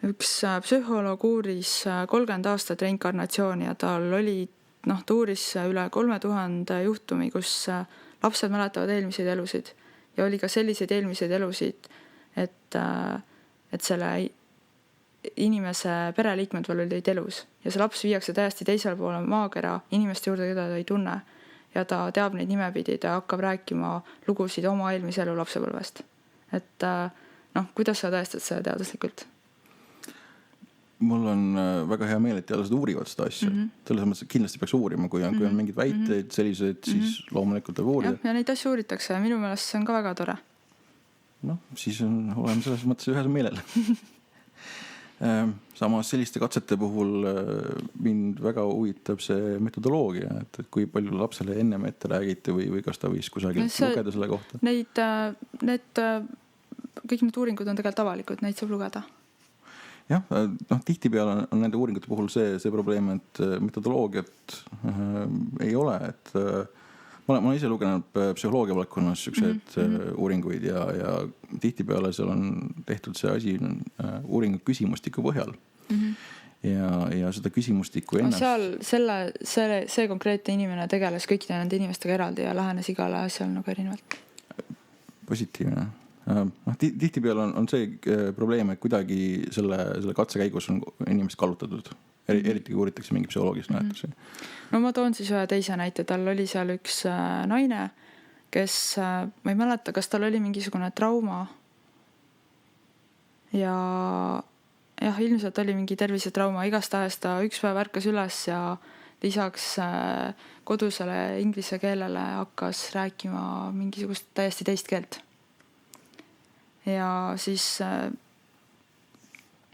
üks psühholoog uuris 30 aastat reinkarnatsiooni ja tal oli, ta uuris üle 3000 juhtumi, kus lapsed mäletavad eelmiseid elusid ja oli ka selliseid eelmiseid elusid, et selle inimese pereliikmed veel olid elus ja see laps viiakse täiesti teisele poole maakera inimeste juurde, keda ta ei tunne ja ta teab neid nimepidi, ta hakkab rääkima lugusid oma eelmise elu lapsepõlvest. Et kuidas sa tõestad seda teaduslikult? Mul on väga hea meel, et teadlased uurivad seda asja. Selles mõttes, et kindlasti peaks uurima, kui on mingid väiteid sellised, siis loomulikult võib uurida. Ja neid asju uuritakse ja minu meelest see on ka väga tore. Siis oleme selles mõttes ühes meelel. Samas selliste katsete puhul mind väga huvitab see metodoloogia, et kui palju lapsele ennem ette räägiti või kas ta võis kusagil lugeda selle kohta? Kõik need uuringud on tegelikult avalikud, neid saab lugeda. Jah, tihtipeale on nende uuringute puhul see probleem, et metodoloogiat ei ole, et ma olen ise lugenud psühholoogia valdkonnas selliseid uuringuid ja tihtipeale seal on tehtud see asi uuringu küsimustiku põhjal. Ja seda küsimustikku ennast... See konkreetne inimene tegeles kõikide nende inimestega eraldi ja lähenes igale asjal nagu erinevalt. Positiivne. Tihtipeale on see probleem, et kuidagi selle katse käigus on inimest kallutatud. Eriti kui uuritakse mingi psühholoogilist näetusi. Ma toon siis ühe teise näite. Tal oli seal üks naine, kes, ma ei mäleta, kas tal oli mingisugune trauma ja ilmselt oli mingi tervisetrauma. Igastahes ta üks päev ärkas üles ja lisaks kodusele inglise keelele hakkas rääkima mingisugust täiesti teist keelt. Ja siis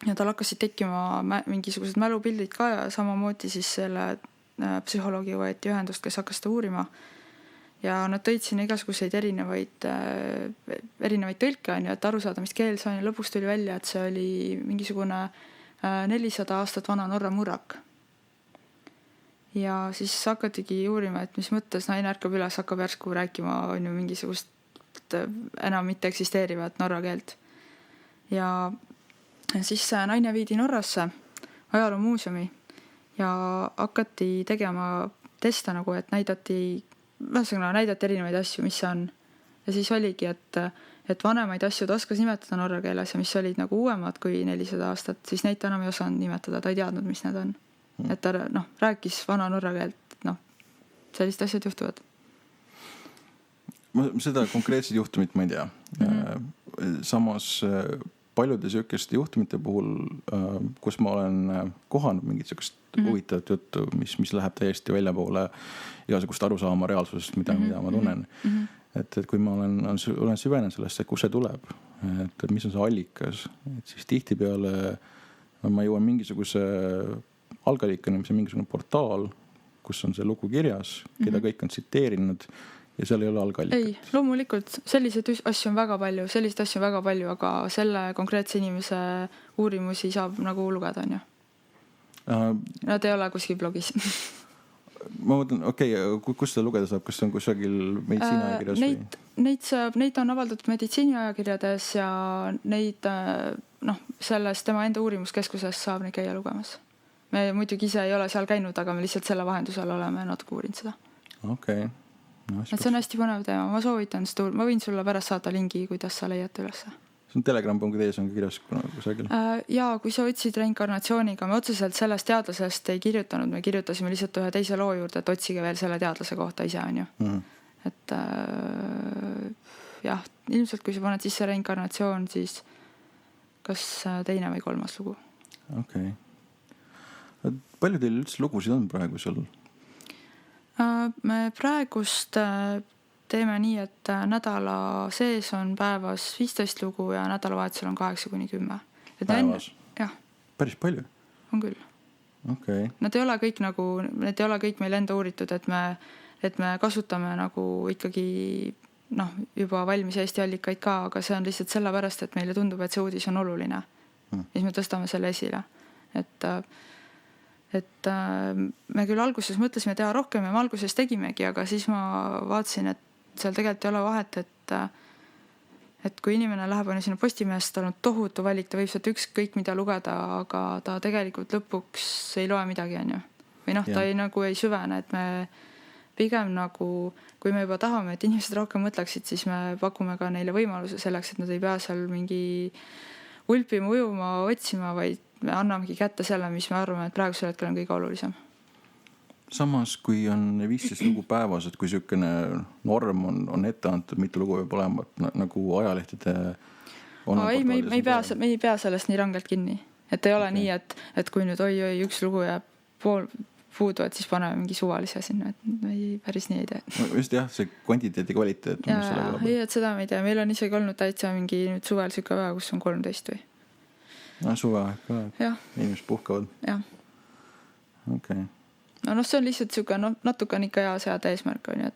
ja tal hakkasid tekkima mingisugused mälupildid ka ja samamoodi siis selle psühholoogi võeti ühendust, kes hakkas seda uurima. Ja nad tõid sinna igasuguseid erinevaid tõlke, et aru saada, mis keel see on ja lõpuks tuli välja, et see oli mingisugune 400 aastat vana Norra murrak. Ja siis hakatigi uurima, et mis mõttes naine ärkab üles, hakkab järsku rääkima mingisugust enam mitte eksisteerivat norra keelt. Ja siis naine viidi Norrasse ajaloomuuseumi ja hakati tegema teste nagu, et näidati erinevaid asju, mis see on. Ja siis oligi, et vanemaid asju ta oskas nimetada norra keeles ja mis olid nagu uuemad kui 400 aastat, siis neid ta enam ei osanud nimetada, ta ei teadnud, mis need on. Et ta rääkis vana norra keelt, sellist asjad juhtuvad. Seda konkreetset juhtumit ma ei tea. Samas paljude sükeste juhtumite puhul, kus ma olen kohanud mingit sellist huvitavat juttu, mis läheb täiesti väljapoole igasugust arusaama reaalsusest, mida ma tunnen. Et kui ma olen süvenenud sellesse, kus see tuleb, et mis on see allikas, et siis tihtipeale ma jõuan mingisuguse algallikani, mis on mingisugune portaal, kus on see lugu kirjas, keda kõik on tsiteerinud ja seal ei ole algallikat. Ei, loomulikult selliseid asju on väga palju, aga selle konkreetse inimese uurimusi saab nagu lugeda, on ju. Nad ei ole kuskil blogis. Ma mõtlen, kus seda lugeda saab, kas see on kusagil meditsiiniajakirjas või? Neid on avaldatud meditsiiniajakirjades ja neid sellest tema enda uurimuskeskuses saab neid käia lugemas. Me muidugi ise ei ole seal käinud, aga me lihtsalt selle vahendusel oleme natuke uurinud seda. Okei. Et see on hästi põnev teema, ma soovitan seda, ma võin sulle pärast saata lingi, kuidas sa leiad üles. See on telegram.ee on kirjas kusagil? Ja kui sa otsid reinkarnatsiooniga, me otseselt sellest teadlasest ei kirjutanud, me kirjutasime lihtsalt ühe teise loo juurde, et otsige veel selle teadlase kohta ise, on ju. Et jah, ilmselt kui sa paned sisse reinkarnatsioon, siis kas teine või kolmas lugu. Okei. Palju teil üldse lugusid on praegu seal? Me praegust teeme nii, et nädala sees on päevas 15 lugu ja nädalavahetusel on 8-10. Päevas? Jah. Päris palju? On küll. Okay. Need ei ole kõik meil enda uuritud, et me kasutame nagu ikkagi juba valmis Eesti allikaid ka, aga see on lihtsalt sellepärast, et meile tundub, et see uudis on oluline. Siis me tõstame selle esile. Et me küll alguses mõtlesime teha rohkem ja me alguses tegimegi, aga siis ma vaatasin, et seal tegelikult ei ole vahet, et kui inimene läheb sinna Postimehest, tal on tohutu valik, ta võib sealt ükskõik mida lugeda, aga ta tegelikult lõpuks ei loe midagi, on ju. Või noh, ta ei süvene, et me pigem nagu, kui me juba tahame, et inimesed rohkem mõtleksid, siis me pakume ka neile võimaluse selleks, et nad ei pea seal mingi ulpima, ujuma, otsima, vaid me annamegi kätte selle, mis me arvame, et praegusel hetkel on kõige olulisem. Samas, kui on 15 lugu päevas, et kui selline norm on ette antud, mitu lugu peab olema, nagu ajalehtede me ei pea sellest nii rangelt kinni. Et ei ole nii, et kui nüüd oi, üks lugu jääb pool puudu, et siis paneme mingi suvalise sinna, et me päris nii ei tee. Just jah, see kvantiteet ja kvaliteet. Ei, et seda me ei tea. Meil on isegi olnud täitsa mingi nüüd suvel süka päeva, kus on 13 või. Suve ka, inimesed puhkavad. Jah. Okay. No see on lihtsalt süka, natuke on ikka hea seada eesmärk, on ju,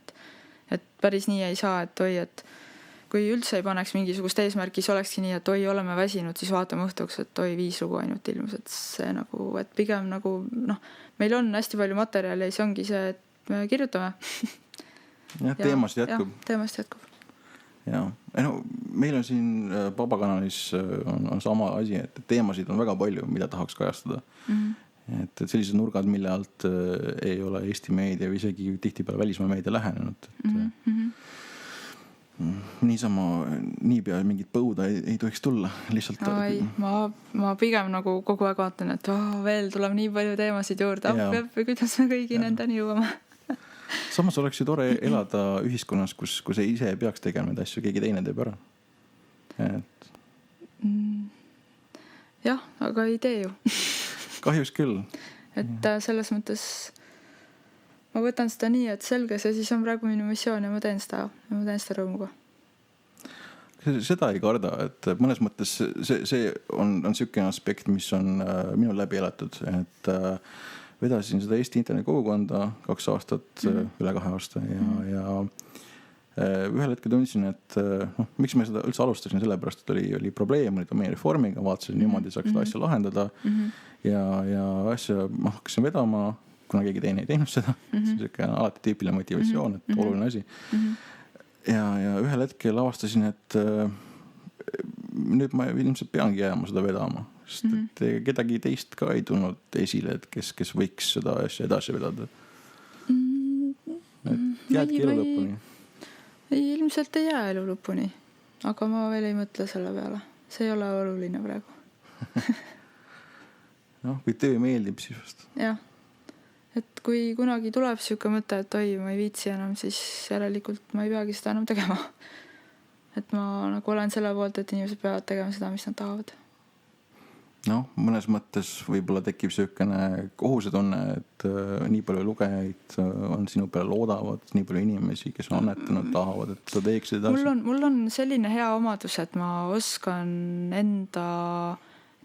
et päris nii ei saa, et oi, et kui üldse ei paneks mingisugust eesmärki, siis olekski nii, et oi, oleme väsinud, siis vaatame õhtuks, et oi, 5 lugu ainult ilmus, et see nagu, et pigem nagu, meil on hästi palju materjali ja see ongi see, et me kirjutame. Teemast jätkub. Teemast jätkub. Meil on siin Babakanalis on sama asi, et teemasid on väga palju, mida tahaks kajastada. Et sellised nurgad, mille alt ei ole Eesti meedia või isegi tihtipeale välismaa meedia lähenenud. Niisama niipea mingit põuda ei tohiks tulla. Lihtsalt ma pigem nagu kogu aeg vaatan, et veel tuleb nii palju teemasid juurde. Kuidas me kõigi nendeni jõuame? Samas oleks ju tore elada ühiskonnas, kus ei ise peaks tegema neid asju, keegi teine teeb ära. Jah, aga ei tee ju. Kahjuks küll. Et selles mõttes ma võtan seda nii, et selge, see siis on praegu minu missioon ja ma teen seda rõõmuga. Seda ei karda, et mõnes mõttes see on selline aspekt, mis on minul läbi elatud, et vedasin seda Eesti interneti kogukonda 2 aastat, üle 2 aasta ja ühel hetkel tundsin, et miks me seda üldse alustasin, sellepärast, et oli probleem, oli meie reformiga, vaatasin niimoodi saaks seda asja lahendada ja asja ma hakkasin vedama, kuna keegi teine ei teinud seda, see on alati tüüpiline motivatsioon, et oluline asi. Ja ühel hetkel avastasin, et nüüd ma ilmselt peangi jääma seda vedama, sest et kedagi teist ka ei tulnud esile, et kes võiks seda asja edasi vedada. Jäädki elu lõpuni. Ei, ilmselt ei jää elu lõpuni, aga ma veel ei mõtle selle peale. See ei ole oluline praegu. Kui töö meeldib, siis vast. Jah, et kui kunagi tuleb siuke mõte, et oi, ma ei viitsi enam, siis järelikult ma ei peagi seda enam tegema. Et ma nagu olen selle poolt, et inimesed peavad tegema seda, mis nad tahavad. Mõnes mõttes võib-olla tekib selline kohusetunne, et nii palju lugejaid on sinu peale loodavad, nii palju inimesi, kes on annetanud, tahavad, et sa teeksid edasi. Mul on selline hea omadus, et ma oskan enda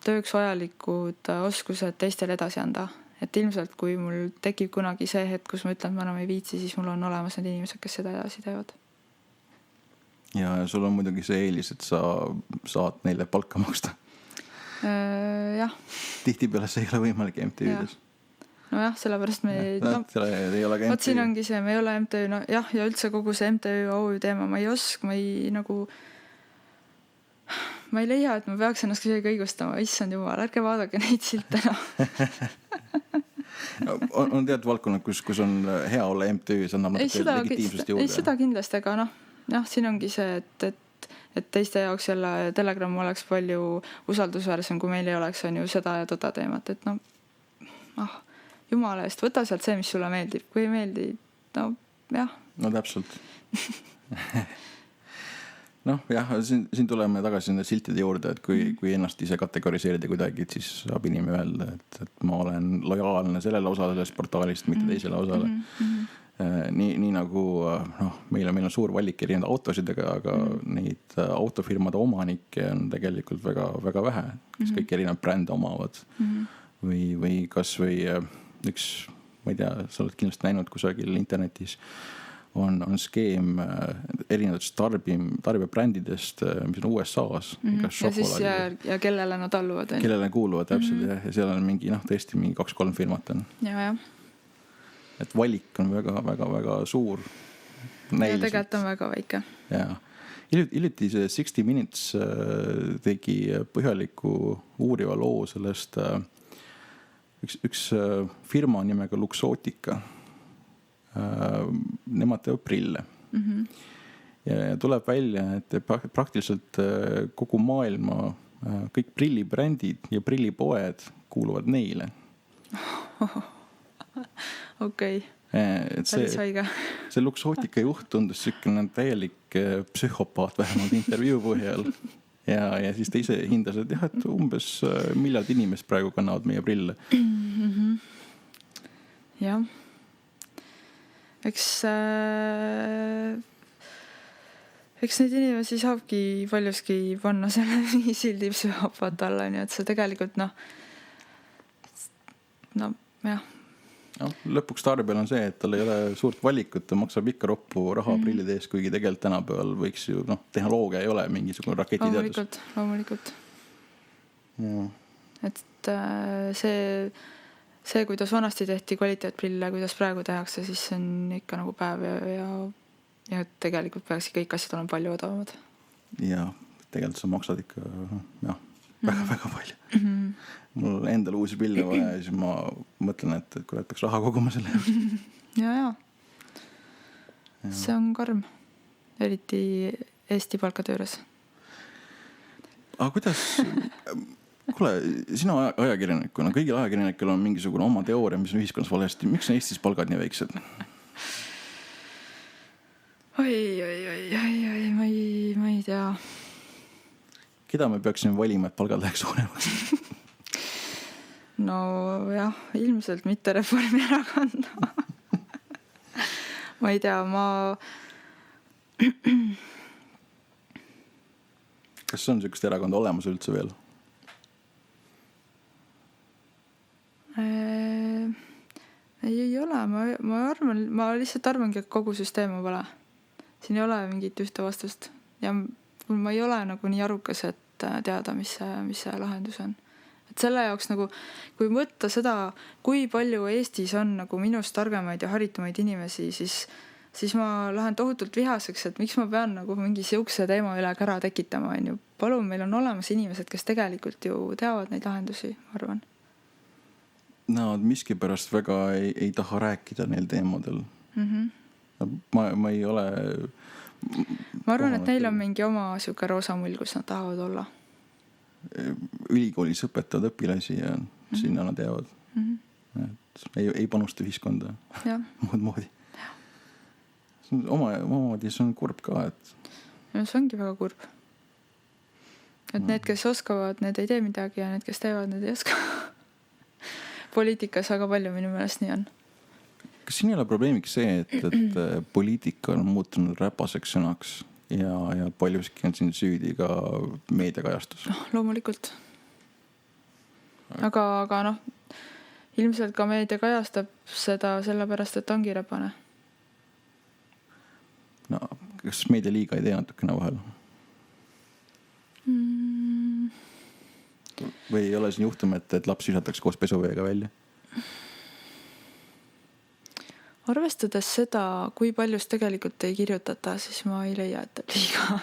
tööks vajalikud oskused teistele edasi anda. Et ilmselt, kui mul tekib kunagi see hetk, kus ma ütlen, et ma enam ei viitsi, siis mul on olemas need inimesed, kes seda edasi teevad. Ja sul on muidugi see eelis, et sa saad neile palka maksta. Jah. Tihtipeale see ei ole võimalik MTÜ-des. Nojah, sellepärast me ei ole ka MTÜ. Siin ongi see, me ei ole MTÜ, ja üldse kogu see MTÜ OÜ teema, ma ei oska, ma ei leia, et ma peaks ennast kuidagi õigustama. Issand jumal, ärge vaadake neid silte. On teatud valdkonnad, kus on hea olla MTÜ, see annab natuke legitiimsust juurde. Ei, seda kindlasti, aga siin ongi see, et teiste jaoks jälle Telegram oleks palju usaldusväärsem, kui meil ei oleks on ju seda ja toda teemat, et jumala eest, võta sealt see, mis sulle meeldib, kui ei meeldi, jah. Täpselt. Siin tuleme tagasi nende siltide juurde, et kui ennast ise kategoriseerida kuidagi, et siis saab inimene öelda, et ma olen lojaalne sellele osale sellest portaalist, mitte teisele osale. Nii nagu meil on suur valik erinevad autosidega, aga neid autofirmade omanikke on tegelikult väga, väga vähe, kes kõik erinevad brände omavad või kas või üks, ma ei tea, sa oled kindlasti näinud kusagil internetis on skeem erinevatest tarbijabrändidest, mis on USA-s ja kellele nad alluvad kellele kuuluvad täpselt ja seal on mingi tõesti mingi 2-3 firmat on ja. Et valik on väga, väga, väga suur tegelikult on väga väike. Jaa. Hiljuti see 60 Minutes tegi põhjaliku uuriva loo sellest üks firma nimega Luxottica. Nemad teevad prille. Ja tuleb välja, et praktiliselt kogu maailma kõik prillibrändid ja prillipoed kuuluvad neile. Okei. Päris haige. See Luxottica juht tundus sükene täielik psühhopaat vähemalt intervjuu põhjal. Ja siis ta ise hindas, et jah, et umbes miljard inimest praegu kannavad meie prille. Jah. Eks neid inimesi saabki paljuski panna selle sildi psühhopaat alla, nii et see tegelikult no jah. Lõpuks tarbijal on see, et tal ei ole suurt valikut, ta maksab ikka roppu raha prillide ees, kuigi tegelikult tänapäeval võiks ju, tehnoloogia ei ole mingisugune raketiteadus. Loomulikult. Ja. Et see, kuidas vanasti tehti kvaliteetprille, kuidas praegu tehakse, siis see on ikka nagu päev ja tegelikult peaks kõik asjad olema palju odavamad. Ja tegelikult sa maksad ikka väga palju. Mul endal uusi pille vaja ja siis ma mõtlen, et kui peaks raha koguma selle jaoks. Ja. See on karm. Eriti Eesti palkatööres. Aga kuidas... Kuule, sina ajakirjanikuna, kõigil ajakirjanikel on mingisugune oma teooria, mis on ühiskonnas valesti. Miks on Eestis palgad nii väiksed? Ma ei tea. Keda me peaksime valima, et palgad läheks suuremaks? No jah, ilmselt mitte Reformierakonda. Ma ei tea, Kas on sellist erakonda olemas üldse veel? Ei ole, ma lihtsalt arvangi, et kogu süsteem on vale. Siin ei ole mingit ühte vastust ja ma ei ole nagu nii arukas, et teada, mis see lahendus on. Et selle jaoks nagu, kui mõtta seda, kui palju Eestis on nagu minust targemaid ja haritumaid inimesi, siis ma lähen tohutult vihaseks, et miks ma pean nagu mingi siukse teema üle kära tekitama. Palun, meil on olemas inimesed, kes tegelikult ju teavad neid lahendusi, ma arvan. Miski pärast väga ei taha rääkida neil teemadel. Ma ei ole... Ma arvan, et neil on mingi oma siuke roosamull, kus nad tahavad olla. Ülikoolis õpetavad õpilasi ja sinna nad jäävad. Ei panusta ühiskonda muud moodi. Omamoodi see on kurb ka. Ja see ongi väga kurb. Et need, kes oskavad, need ei tee midagi ja need, kes teevad, need ei oska. Poliitikas väga palju minu meelest nii on. Kas siin ei ole probleemiks see, et poliitika on muutunud räpaseks sõnaks ja paljuski on siin süüdi ka meediakajastus? Loomulikult. Aga ilmselt ka meedia kajastab seda sellepärast, et ongi räpane. Kas meedia liiga ei tee natukene vahel? Või ei ole siin juhtum, et laps visatakse koos pesuveega välja? Arvestades seda, kui paljust tegelikult ei kirjutata, siis ma ei leia, et liiga.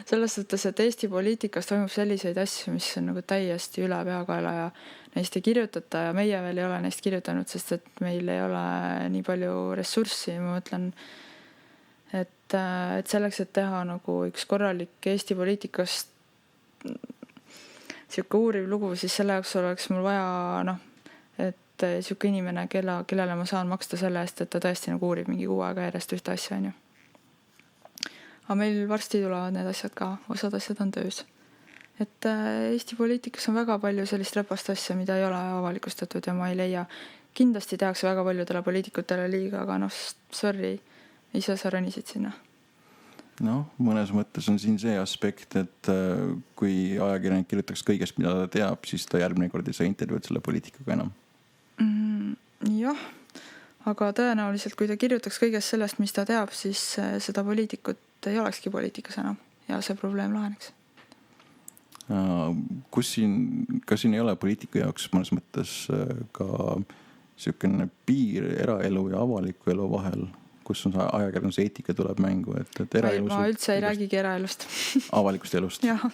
Selles suhtes, et Eesti poliitikas toimub selliseid asju, mis on nagu täiesti üle peakaela ja neist ei kirjutata ja meie veel ei ole neist kirjutanud, sest et meil ei ole nii palju ressurssi. Ma mõtlen, et selleks, et teha nagu üks korralik Eesti poliitikast siuke uuriv lugu, siis selle jaoks oleks mul vaja, et siuke inimene, kellele ma saan maksta selle eest, et ta tõesti nagu uurib mingi 6 aega järjest ühte asja, on ju. Aga meil varsti tulevad need asjad ka, osad asjad on töös. Et Eesti poliitikas on väga palju sellist räpast asja, mida ei ole avalikustatud ja ma ei leia. Kindlasti tehakse väga paljudele poliitikutele liiga, aga sorry, ise sa ronisid sinna. Mõnes mõttes on siin see aspekt, et kui ajakirjanik kirjutaks kõigest, mida ta teab, siis ta järgmine kord ei saa intervjuud selle poliitikaga enam. Jah, aga tõenäoliselt, kui ta kirjutaks kõigest sellest, mis ta teab, siis seda poliitikut ei olekski poliitikas enam ja see probleem laheneks. Kas siin ei ole poliitiku jaoks mõnes mõttes ka selline piir eraelu ja avaliku elu vahel? kus on see ajakirjanduse eetika tuleb mängu, et eraelus... Ma üldse ei räägigi eraelust. Avalikust elust? Jah.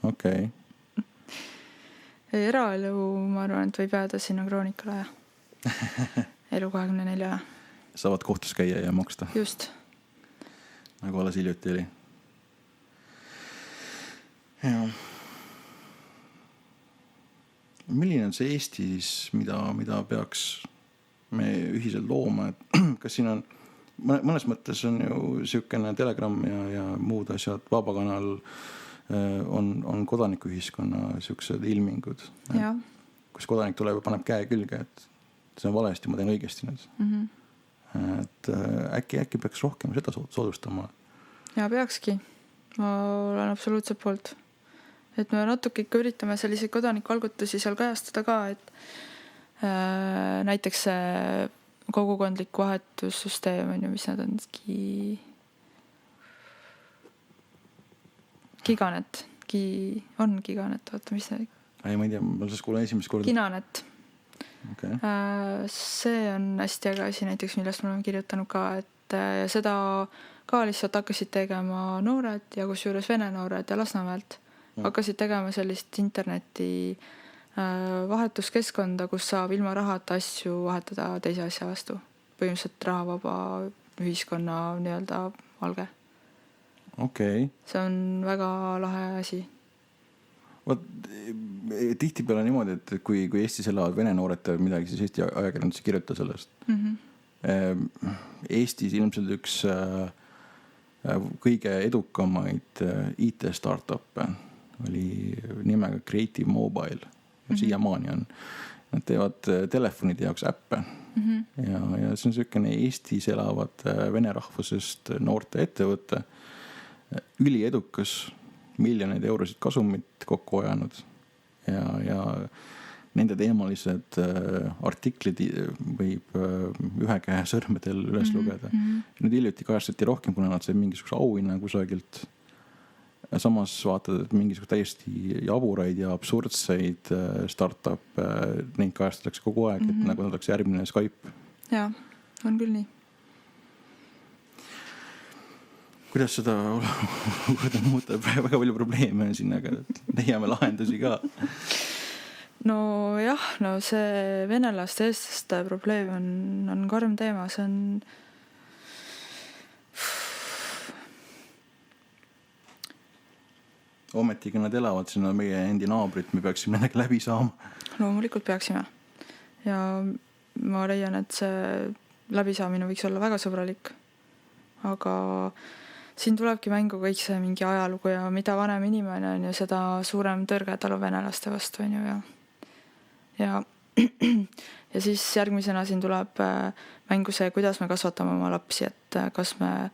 Okei. Eraelu, ma arvan, et võib jääda sinna kroonikale ja elu 24. Saavad kohtus käia ja maksta. Just. Nagu alles hiljuti oli. Ja. Milline on see Eestis, mida peaks me ühiselt looma, et kas siin on, mõnes mõttes on ju siukene Telegram ja muud asjad, Vabakanal on kodanikuühiskonna siuksed ilmingud, kus kodanik tuleb ja paneb käe külge, et see on valesti, ma teen õigesti nüüd. Et äkki peaks rohkem seda soodustama. Ja peakski, ma olen absoluutselt poolt. Et me natuke ikka üritame selliseid kodanikualgutusi seal kajastada ka, et näiteks see kogukondlik vahetussüsteem on ju, mis nad on Giganet, vaata, mis see... Ei, ma ei tea, ma sellest kuulen esimest korda. Ginanet. Okay. See on hästi äge asi näiteks, millest me oleme kirjutanud ka, et seda ka lihtsalt hakkasid tegema noored ja kusjuures vene noored ja Lasnamäelt hakkasid tegema sellist interneti vahetuskeskkonda, kus saab ilma rahata asju vahetada teise asja vastu. Põhimõtteliselt rahavaba ühiskonna nii-öelda alge. Okay. See on väga lahe asi. Tihti peale niimoodi, et kui Eestis elavad vene noored midagi, siis Eesti ajakirjandus kirjuta sellest. Eestis ilmselt üks kõige edukamaid IT-startuppe oli nimega Creative Mobile. Siiamaani on. Nad teevad telefonide jaoks äppe. Ja see on selline Eestis elavad vene rahvusest noorte ettevõtte. Üliedukas, miljoneid eurosid kasumit kokku ajanud ja nende teemalised artiklid võib ühe käe sõrmedel üles lugeda. Nüüd hiljuti kajastati rohkem, kuna nad said mingisuguse auhinna kusagilt. Samas vaatad, et mingisuguse täiesti jaburaid ja absurdseid startup, neid kajastatakse kogu aeg, et nagu oleks järgmine Skype. Ja, on küll nii. Kuidas seda muuta? Väga palju probleeme on siin, aga leiame lahendusi ka. No jah, see venelaste eestlaste probleem on karm teema, see on ometigi nad elavad sinna meie endi naabrit, me peaksime nendega läbi saama. Loomulikult peaksime. Ja ma leian, et see läbisaamine võiks olla väga sõbralik. Aga siin tulebki mängu kõik see mingi ajalugu ja mida vanem inimene on ju, seda suurem tõrge tal on venelaste vastu on ju ja siis järgmisena siin tuleb mängu see, kuidas me kasvatame oma lapsi, et kas me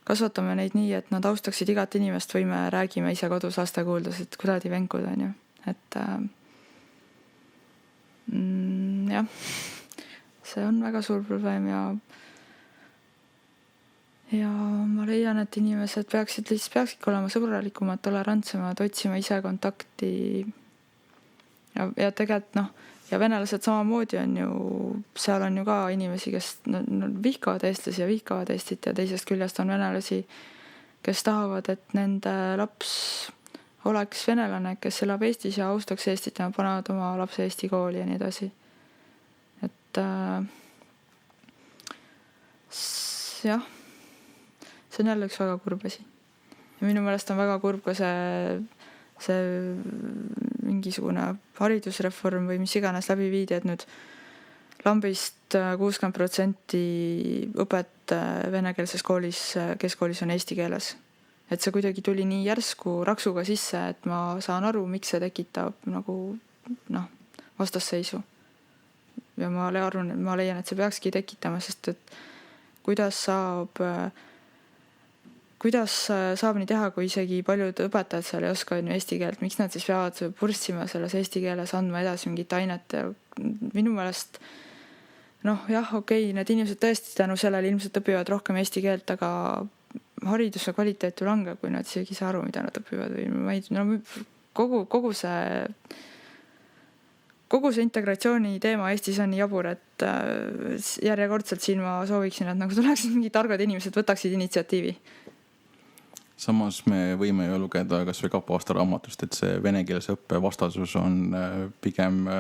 kasvatame neid nii, et nad austaksid igat inimest või me räägime ise kodus lastekuuldes, et kuradi venkud on ju, et jah, see on väga suur probleem ja ma leian, et inimesed peaksid olema sõbralikumad, tolerantsemad, otsima ise kontakti ja tegelikult ja venelased samamoodi on ju, seal on ju ka inimesi, kes vihkavad eestlasi ja vihkavad Eestit ja teisest küljest on venelasi, kes tahavad, et nende laps oleks venelane, kes elab Eestis ja austaks Eestit ja panevad oma lapse Eesti kooli ja nii edasi. Et jah, see on jälle üks väga kurb asi. Ja minu meelest on väga kurb ka see mingisugune haridusreform või mis iganes läbi viidi, et nüüd Lambist 60% õpet venekeelses koolis, keskkoolis on eesti keeles. Et see kuidagi tuli nii järsku raksuga sisse, et ma saan aru, miks see tekitab nagu vastasseisu. Ja ma leian, et see peakski tekitama, sest et kuidas saab nii teha, kui isegi paljud õpetajad seal ei oska eesti keelt, miks nad siis peavad purssima selles eesti keeles, andma edasi mingit ainet ja minu meelest okei, need inimesed tõesti tänu sellele ilmselt õpivad rohkem eesti keelt, aga hariduse kvaliteet ju langeb, kui nad isegi saa aru, mida nad õpivad või kogu see kogu see integratsiooni teema Eestis on nii jabur, et järjekordselt siin ma sooviksin, et nagu tuleksid mingid targad inimesed, võtaksid initsiatiivi. Samas me võime ju lugeda kas või Kapo aastaraamatust, et see venekeelse õppe vastasus on pigem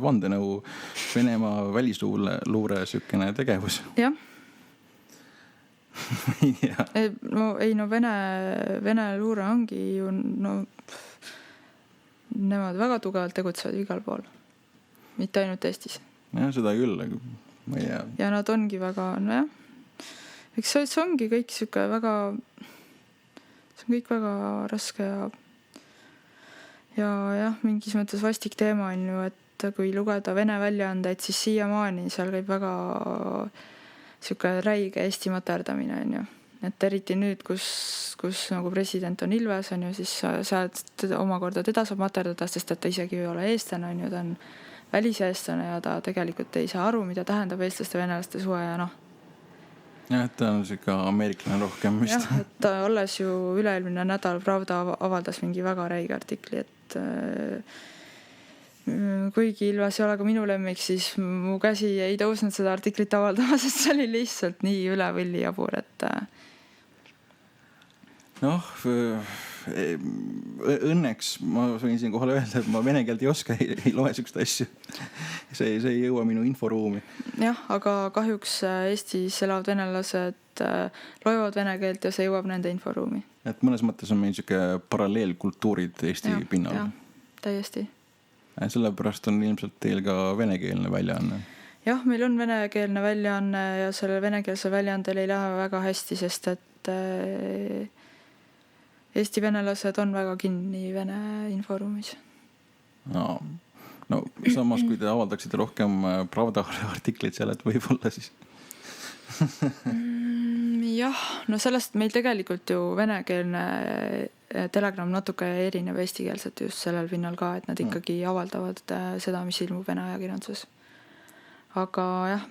vandenõu Venemaa välisluure sükene tegevus. Jah. Ja. No Vene luure ongi ju, nemad väga tugevalt tegutsevad igal pool. Mitte ainult Eestis. Ja, seda küll, ma ei tea. Ja nad ongi väga, eks see ongi kõik siuke väga... See on kõik väga raske ja jah, mingis mõttes vastik teema on ju, et kui lugeda Vene väljaandeid, siis siiamaani seal käib väga siuke räige Eesti materdamine on ju. Et eriti nüüd, kus nagu president on Ilves on ju, siis omakorda teda saab materdada, sest et ta isegi ei ole eestlane on ju, ta on väliseestlane ja ta tegelikult ei saa aru, mida tähendab eestlaste venelaste suhe ja jah, et ta on siuke ameeriklane rohkem vist. Jah, et olles ju üle-eelmine nädal Pravda avaldas mingi väga räige artikli, et kuigi Ilves ei ole ka minu lemmik, siis mu käsi ei tõusnud seda artiklit avaldama, sest see oli lihtsalt nii üle võlli jabur, et õnneks ma võin siin kohal öelda, et ma vene keelt ei oska, ei loe sükst asju. See ei jõua minu inforuumi. Jah, aga kahjuks Eestis elavad venelased loevad vene keelt ja see jõuab nende inforuumi. Et mõnes mõttes on meil siuke paralleelkultuurid Eesti pinnal. Jah, täiesti. Sellepärast on ilmselt teil ka venekeelne väljaanne. Jah, meil on venekeelne väljaanne ja selle venekeelse väljaandel ei lähe väga hästi, sest et Eesti venelased on väga kinni Vene inforuumis. No samas, kui te avaldaksite rohkem Pravda artikleid seal, et võib-olla siis. Jah, no sellest meil tegelikult ju venekeelne Telegram natuke erinev eestikeelset just sellel pinnal ka, et nad ikkagi avaldavad seda, mis ilmub Vene ajakirjandsuses. Aga jah,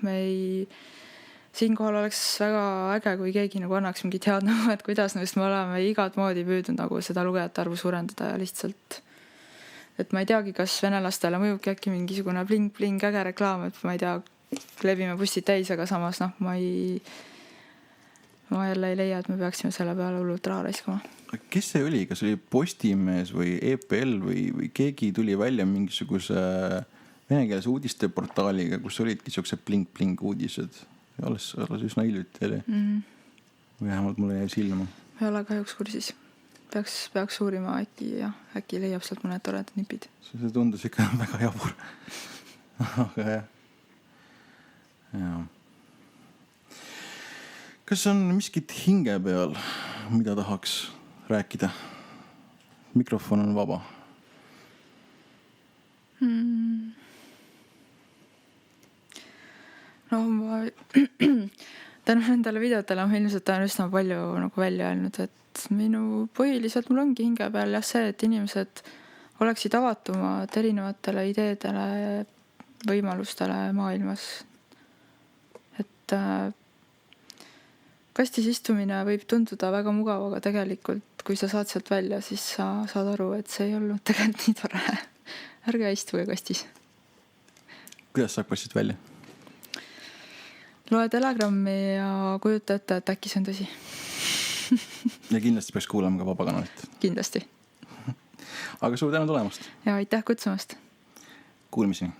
siinkohal oleks väga äge, kui keegi nagu annaks mingit head nõu, et kuidas me oleme igat moodi püüdnud nagu seda lugejate arvu suurendada ja lihtsalt, et ma ei teagi, kas venelastele mõjubki äkki mingisugune bling-bling äge reklaam, et ma ei tea, klebime bussid täis, aga samas ma jälle ei leia, et me peaksime selle peale hullult raha raiskama. Kes see oli? Kas oli Postimees või EPL või keegi tuli välja mingisuguse venekeelse uudisteportaaliga, kus olidki siuksed bling-bling uudised? Alles üsna hiljuti oli. Vähemalt mulle jäi silma. Ei ole kahjuks kursis. Peaks uurima, äkki leiab sealt mõned toredad nipid. See tundus ikka väga jabur. Aga jah. Kas on miskit hinge peal, mida tahaks rääkida? Mikrofon on vaba. No ma tänu nendele videotele ma ilmselt olen üsna palju nagu välja öelnud, et põhiliselt mul ongi hinge peal see, et inimesed oleksid avatumad erinevatele ideedele, võimalustele maailmas. Et kastis istumine võib tunduda väga mugav, aga tegelikult, kui sa saad sealt välja, siis sa saad aru, et see ei olnud tegelikult nii tore. Ärge istuge kastis. Kuidas saab kastist välja? Loe Telegrammi ja kujuta ette, et äkki see on tõsi. Ja kindlasti peaks kuulama ka Vaba Kanalit. Kindlasti. Aga suur tänu tulemast. Ja aitäh kutsumast. Kuulmiseni.